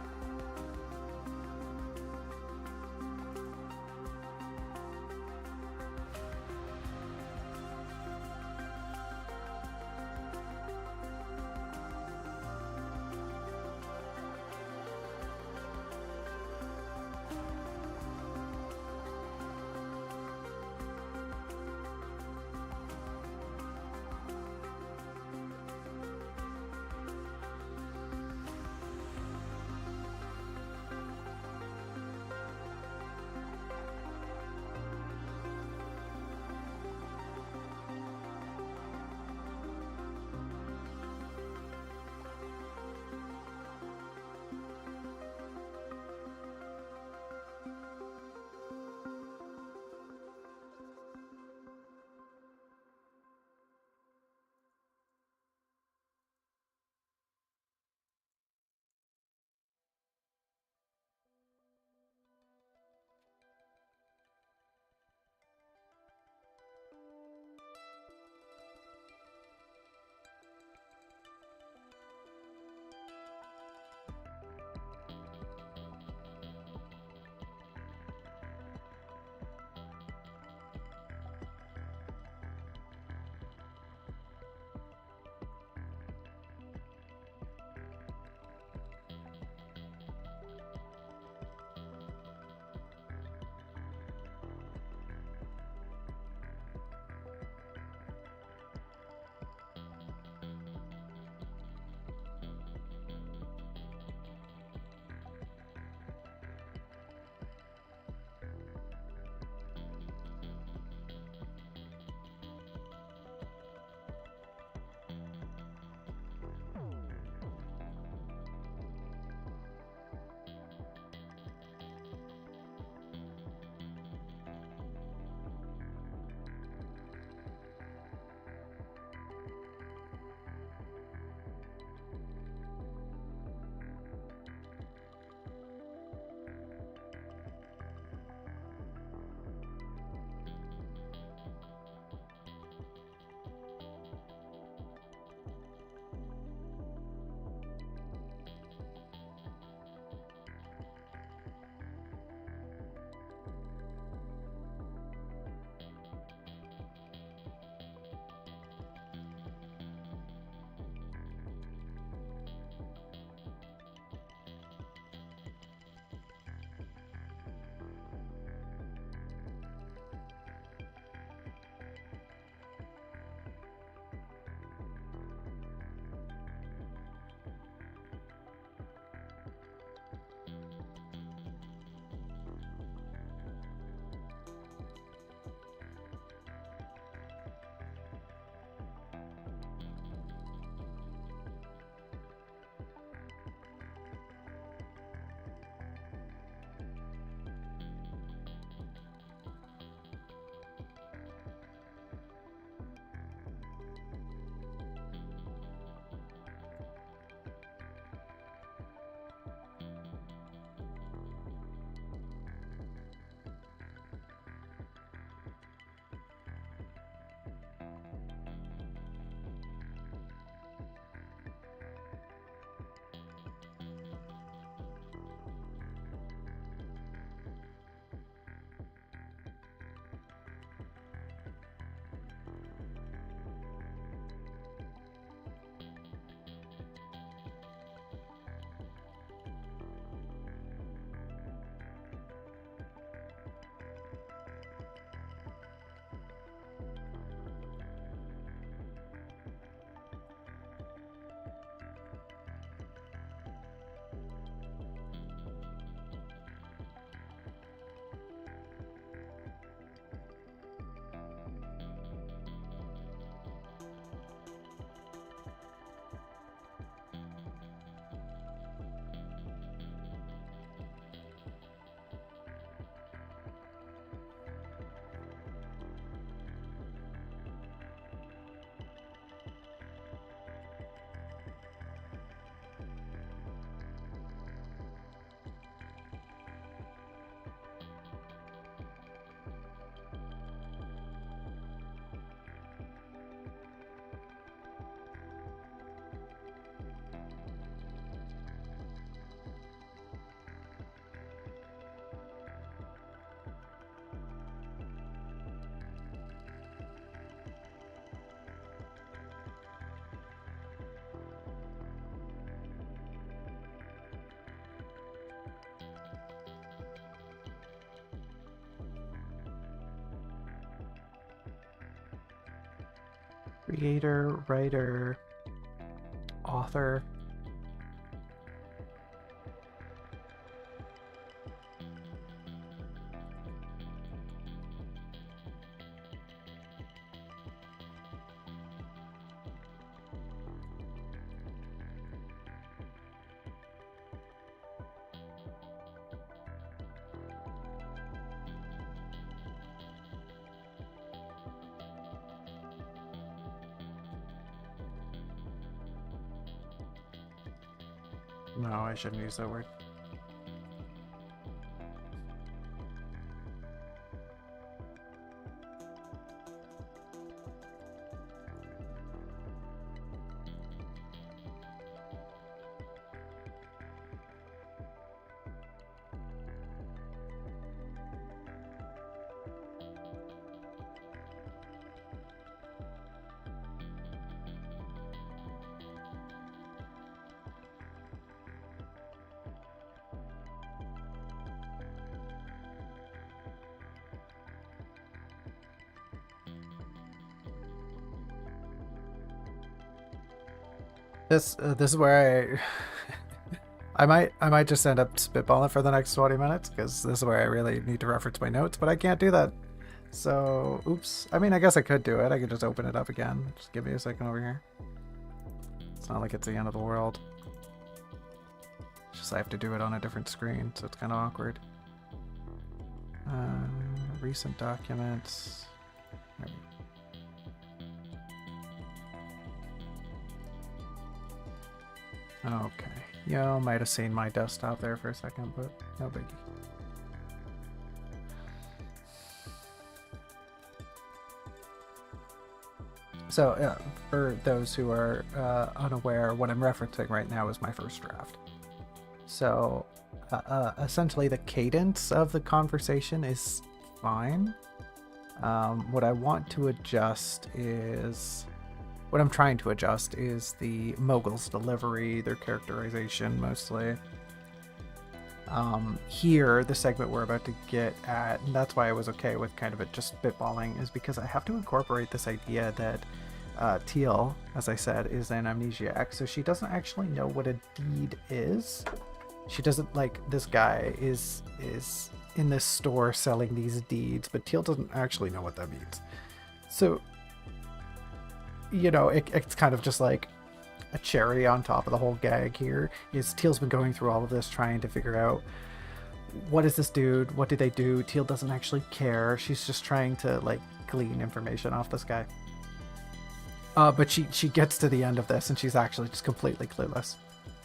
S1: Creator, writer, author. No, I shouldn't use that word. This is where I might just end up spitballing for the next 20 minutes because this is where I really need to reference my notes, but I can't do that. So, oops. I mean, I guess I could do it. I could just open it up again. Just give me a second over here. It's not like it's the end of the world. It's just I have to do it on a different screen, so it's kind of awkward. Recent documents. There we go. Okay. Yeah, I might have seen my desktop there for a second, but no biggie. So, for those who are unaware, what I'm referencing right now is my first draft. So, essentially the cadence of the conversation is fine. What I want to adjust is... What I'm trying to adjust is the mogul's delivery, their characterization mostly. Here, the segment we're about to get at, and that's why I was okay with kind of it just spitballing, is because I have to incorporate this idea that Teal, as I said, is an amnesiac, so she doesn't actually know what a deed is. She doesn't, like, this guy is in this store selling these deeds, but Teal doesn't actually know what that means. So, you know, it's kind of just like a cherry on top of the whole gag here. Is Teal's been going through all of this trying to figure out what is this dude, what do they do. Teal doesn't actually care. She's just trying to like glean information off this guy. But she gets to the end of this and she's actually just completely clueless.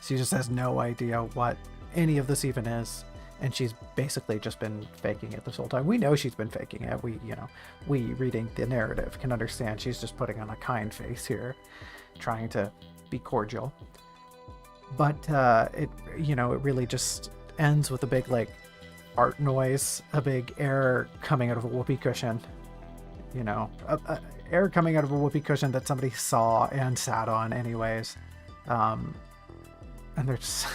S1: She just has no idea what any of this even is. And she's basically just been faking it this whole time. We know she's been faking it. We reading the narrative can understand she's just putting on a kind face here, trying to be cordial. But it really just ends with a big like art noise, a big air coming out of a whoopee cushion. You know, air coming out of a whoopee cushion that somebody saw and sat on anyways. And they're just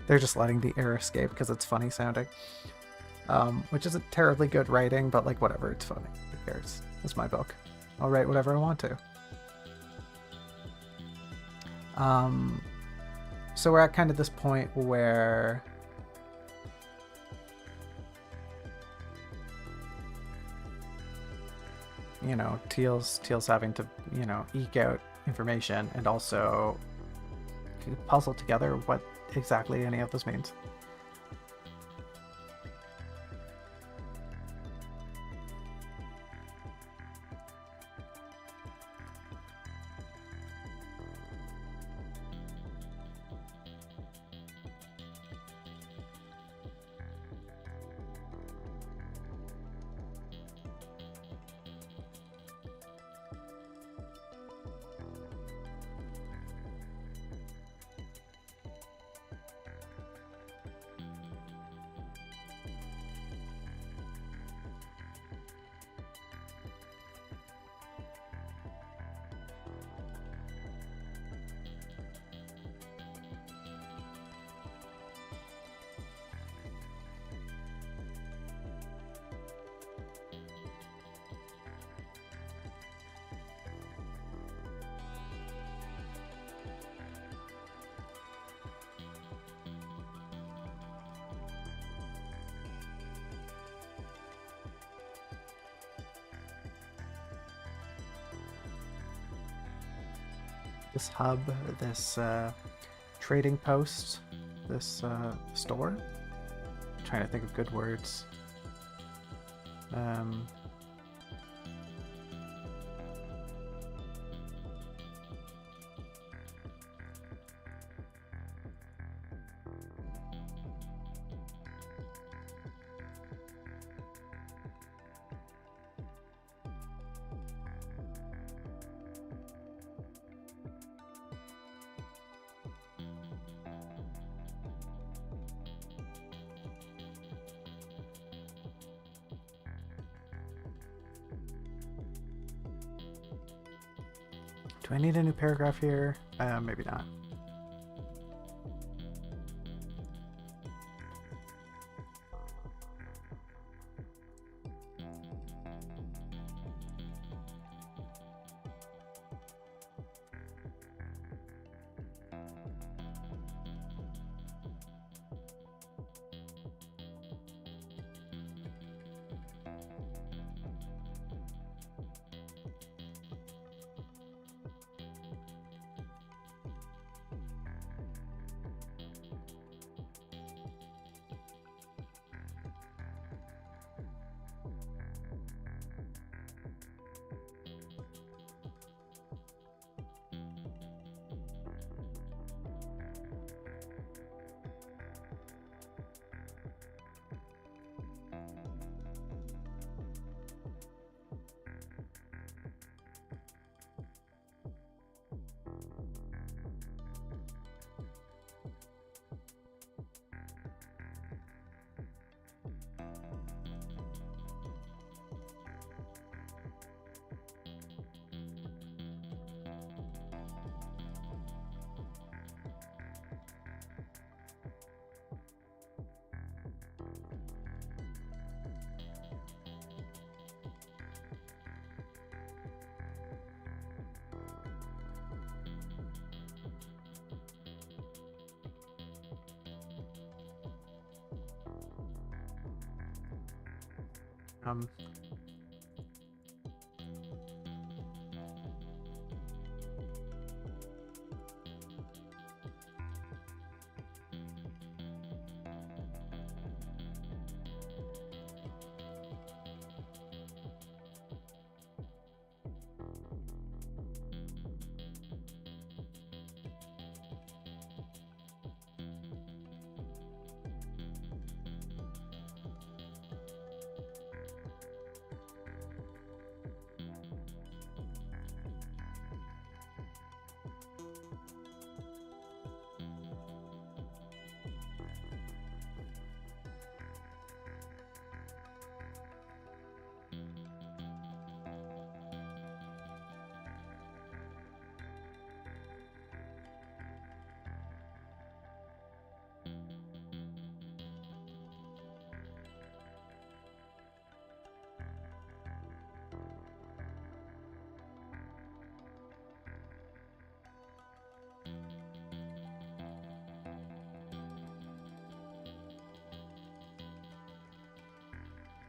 S1: they're just letting the air escape because it's funny sounding. Which isn't terribly good writing, but like whatever, it's funny. Who cares? It's my book. I'll write whatever I want to. So we're at kind of this point where you know, Teal's having to, you know, eke out information and also puzzle together what exactly any of this means. hub, this trading post, this store. I'm trying to think of good words. Do I need a new paragraph here? Maybe not.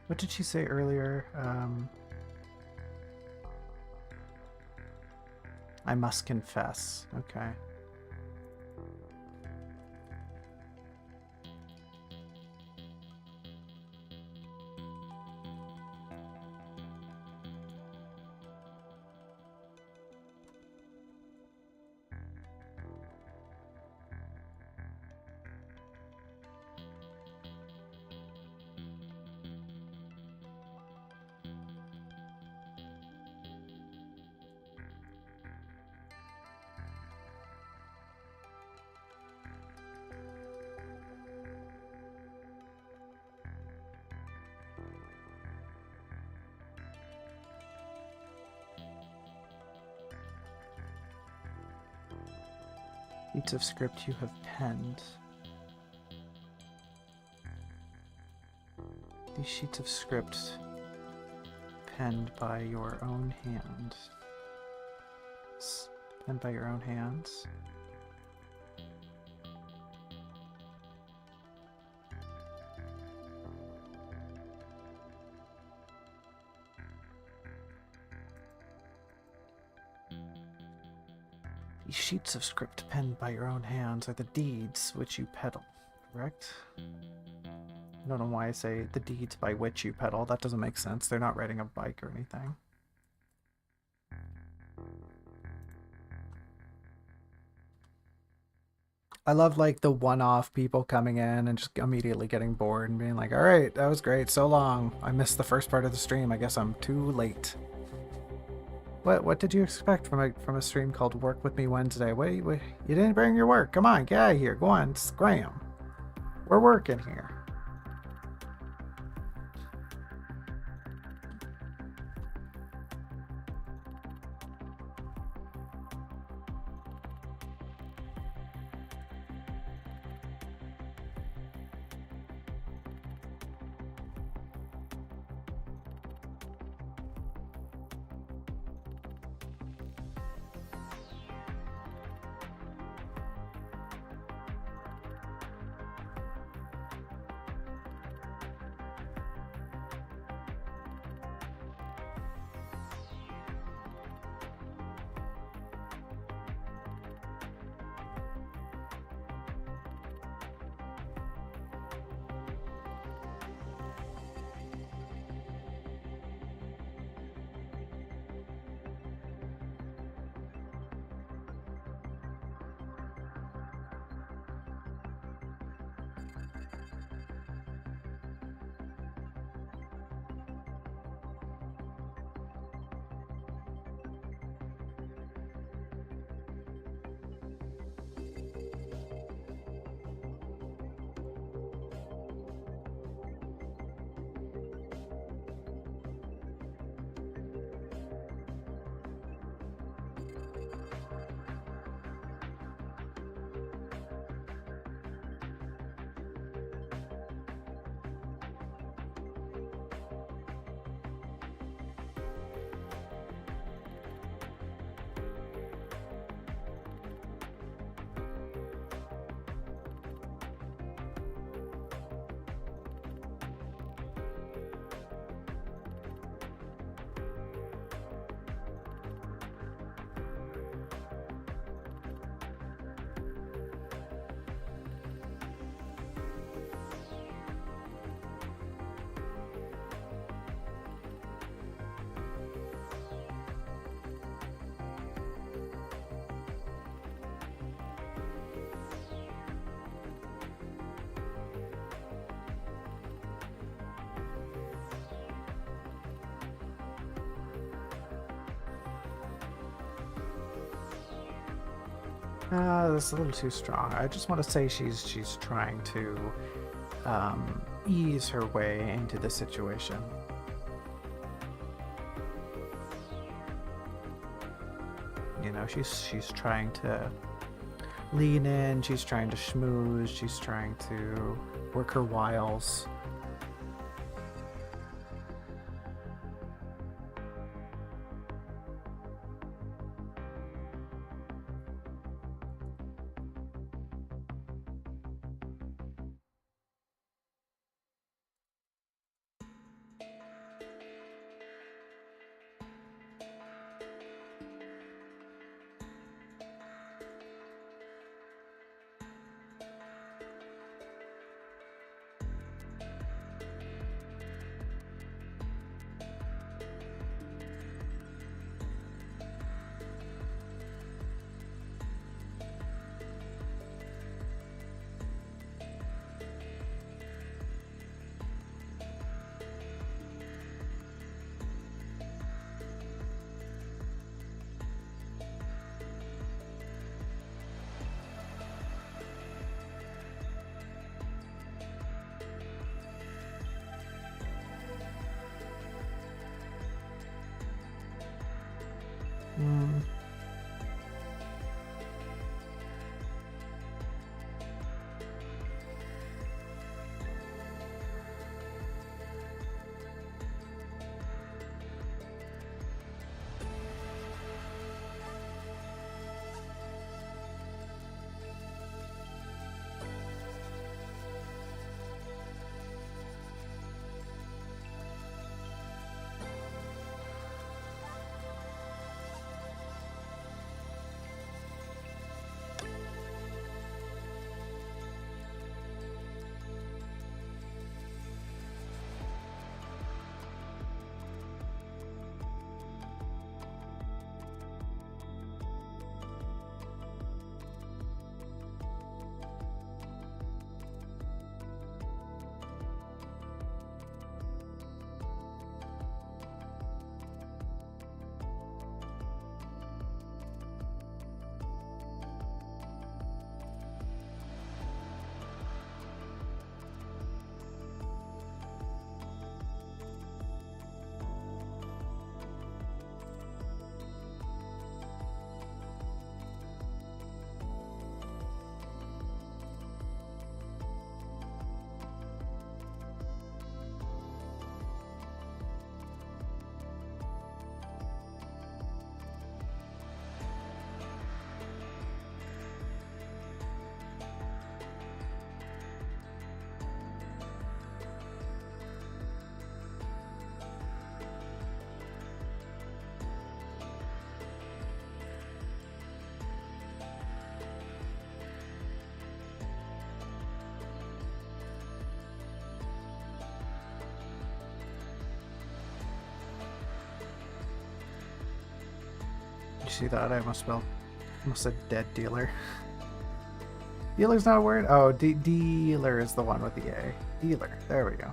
S1: What did she say earlier? I must confess. Okay. Sheets of script you have penned. These sheets of script penned by your own hand. Penned by your own hands. These sheets of script penned by your own hands are the deeds which you peddle, correct? I don't know why I say the deeds by which you pedal. That doesn't make sense. They're not riding a bike or anything. I love like the one-off people coming in and just immediately getting bored and being like, all right, that was great. So long. I missed the first part of the stream. I guess I'm too late. What did you expect from a stream called Work With Me Wednesday? Wait, you didn't bring your work. Come on, get out of here. Go on, scram. We're working here. That's a little too strong. I just want to say she's trying to ease her way into the situation. You know, she's trying to lean in. She's trying to schmooze. She's trying to work her wiles. you see that? I almost said dead dealer. Dealer's not a word? Oh, dealer is the one with the A. Dealer. There we go.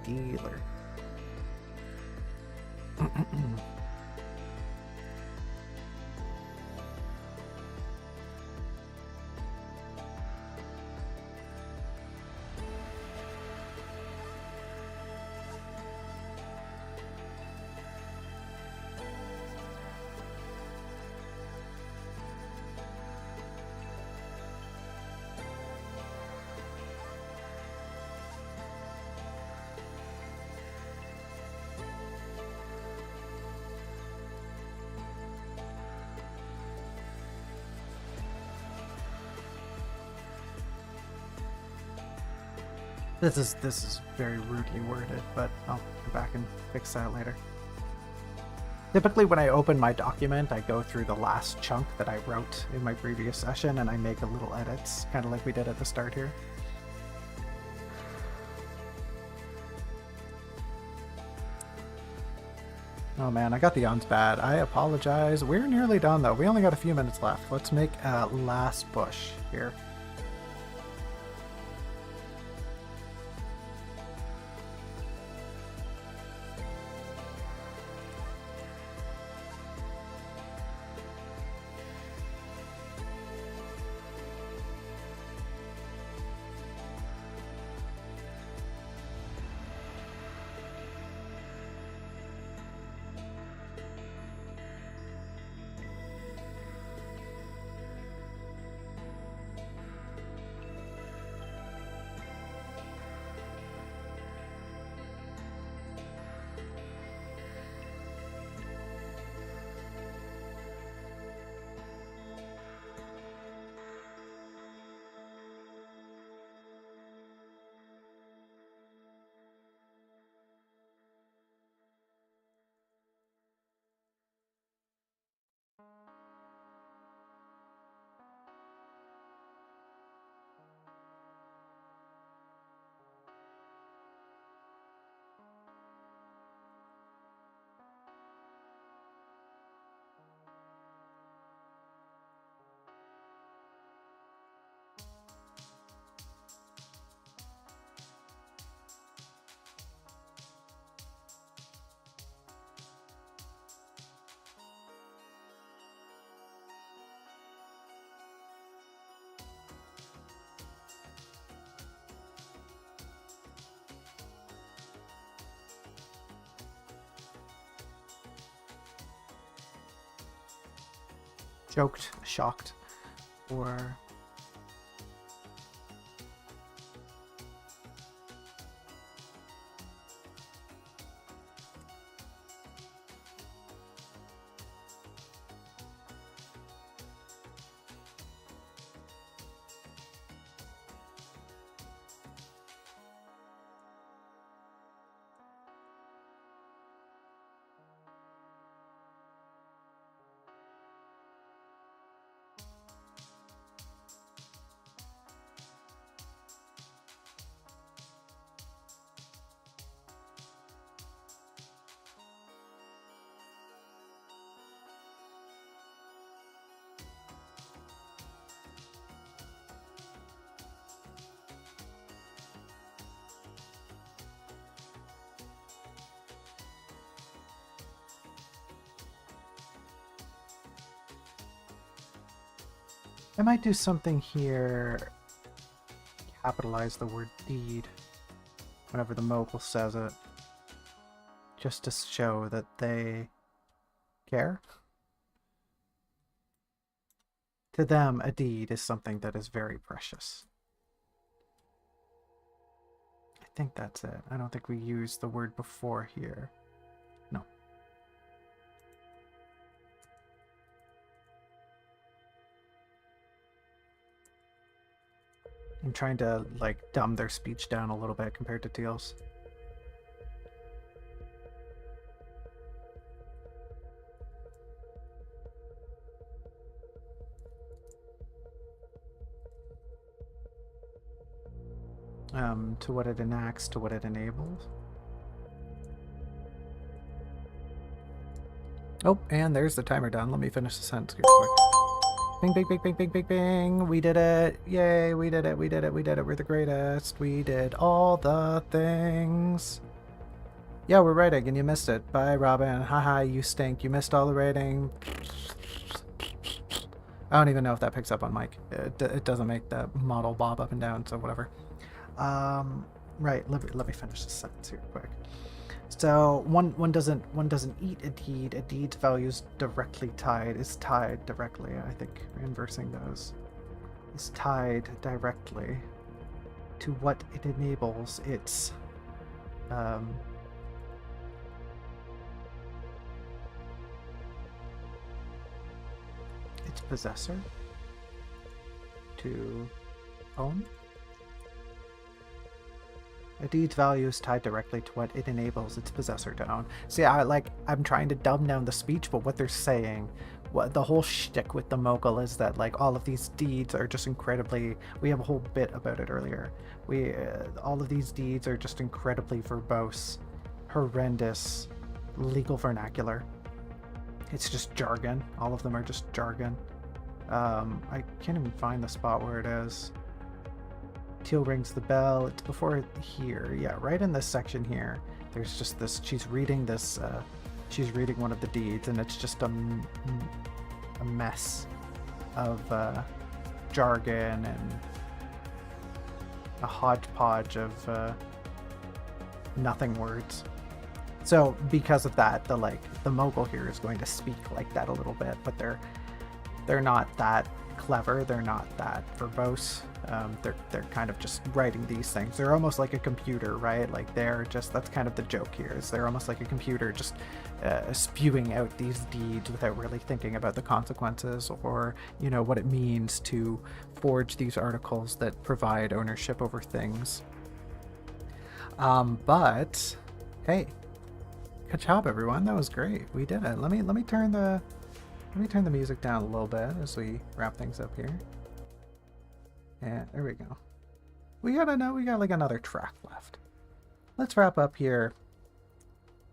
S1: Dealer. This is very rudely worded, but I'll go back and fix that later. Typically when I open my document, I go through the last chunk that I wrote in my previous session and I make a little edits, kind of like we did at the start here. Oh man, I got the ons bad. I apologize. We're nearly done though. We only got a few minutes left. Let's make a last push here. Joked, shocked, or I might do something here, capitalize the word deed whenever the mogul says it, just to show that they care. To them, a deed is something that is very precious. I think that's it. I don't think we used the word before here. No. I'm trying to, like, dumb their speech down a little bit compared to Teal's. To what it enacts, to what it enables. Oh, and there's the timer done. Let me finish the sentence here quick. Bing, bing, bing, bing, bing, bing, bing. We did it. Yay, we did it, we did it, we did it. We're the greatest. We did all the things. Yeah, we're writing and you missed it. Bye, Robin. Haha, you stink. You missed all the writing. I don't even know if that picks up on mic. It doesn't make the model bob up and down, so whatever. Right, let me finish this sentence here quick. So one doesn't eat a deed. A deed's value is tied directly. I think inversing those is tied directly to what it enables. Its possessor to own. A deed's value is tied directly to what it enables its possessor to own. See, I'm trying to dumb down the speech, but what they're saying, what the whole shtick with the mogul is that like all of these deeds are just incredibly. We have a whole bit about it earlier. All of these deeds are just incredibly verbose, horrendous, legal vernacular. It's just jargon. All of them are just jargon. I can't even find the spot where it is. Teal rings the bell. It's before here. Yeah, right in this section here. There's just this. She's reading this. She's reading one of the deeds, and it's just a mess of jargon and a hodgepodge of nothing words. So because of that, the mogul here is going to speak like that a little bit, but they're not that clever. They're not that verbose. They're kind of just writing these things. They're almost like a computer, right? Like that's kind of the joke here, is they're almost like a computer just spewing out these deeds without really thinking about the consequences or, what it means to forge these articles that provide ownership over things. But hey, good job everyone. That was great. We did it. Let me turn the music down a little bit as we wrap things up here. Yeah, there we go. We got like another track left. Let's wrap up here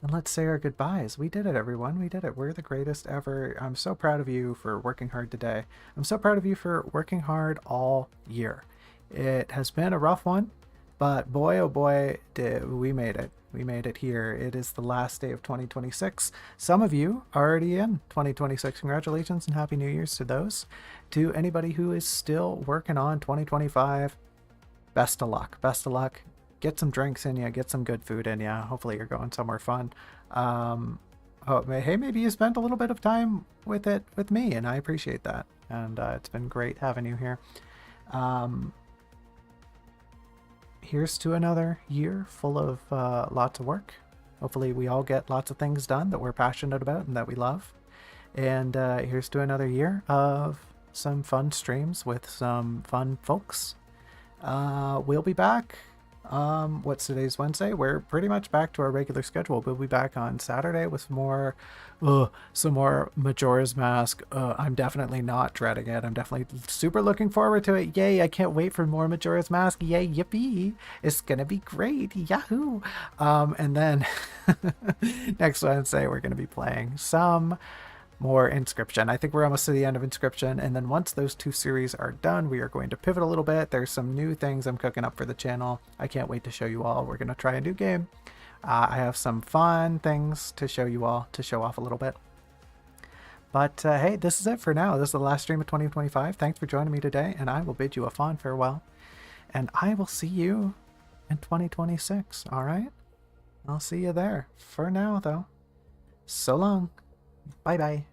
S1: and let's say our goodbyes. We did it, everyone. We did it. We're the greatest ever. I'm so proud of you for working hard today. I'm so proud of you for working hard all year. It has been a rough one, but boy, oh boy, we made it. We made it here. It is the last day of 2026. Some of you are already in 2026. Congratulations and Happy New Year's to those. To anybody who is still working on 2025, best of luck. Best of luck. Get some drinks in you. Get some good food in you. Hopefully you're going somewhere fun. Hey, maybe you spent a little bit of time with me, and I appreciate that. And it's been great having you here. Here's to another year full of lots of work. Hopefully we all get lots of things done that we're passionate about and that we love. And here's to another year of some fun streams with some fun folks. We'll be back. What's today's Wednesday? We're pretty much back to our regular schedule. We'll be back on Saturday with some more Majora's Mask. I'm definitely not dreading it. I'm definitely super looking forward to it. Yay, I can't wait for more Majora's Mask. Yay, yippee. It's gonna be great. Yahoo! And then next Wednesday we're gonna be playing some more Inscription. I think we're almost to the end of Inscription, and then once those two series are done, we are going to pivot a little bit. There's some new things I'm cooking up for the channel. I can't wait to show you all. We're going to try a new game. I have some fun things to show you all, to show off a little bit. But hey, this is it for now. This is the last stream of 2025. Thanks for joining me today, and I will bid you a fond farewell. And I will see you in 2026, all right? I'll see you there. For now, though, so long. Bye-bye.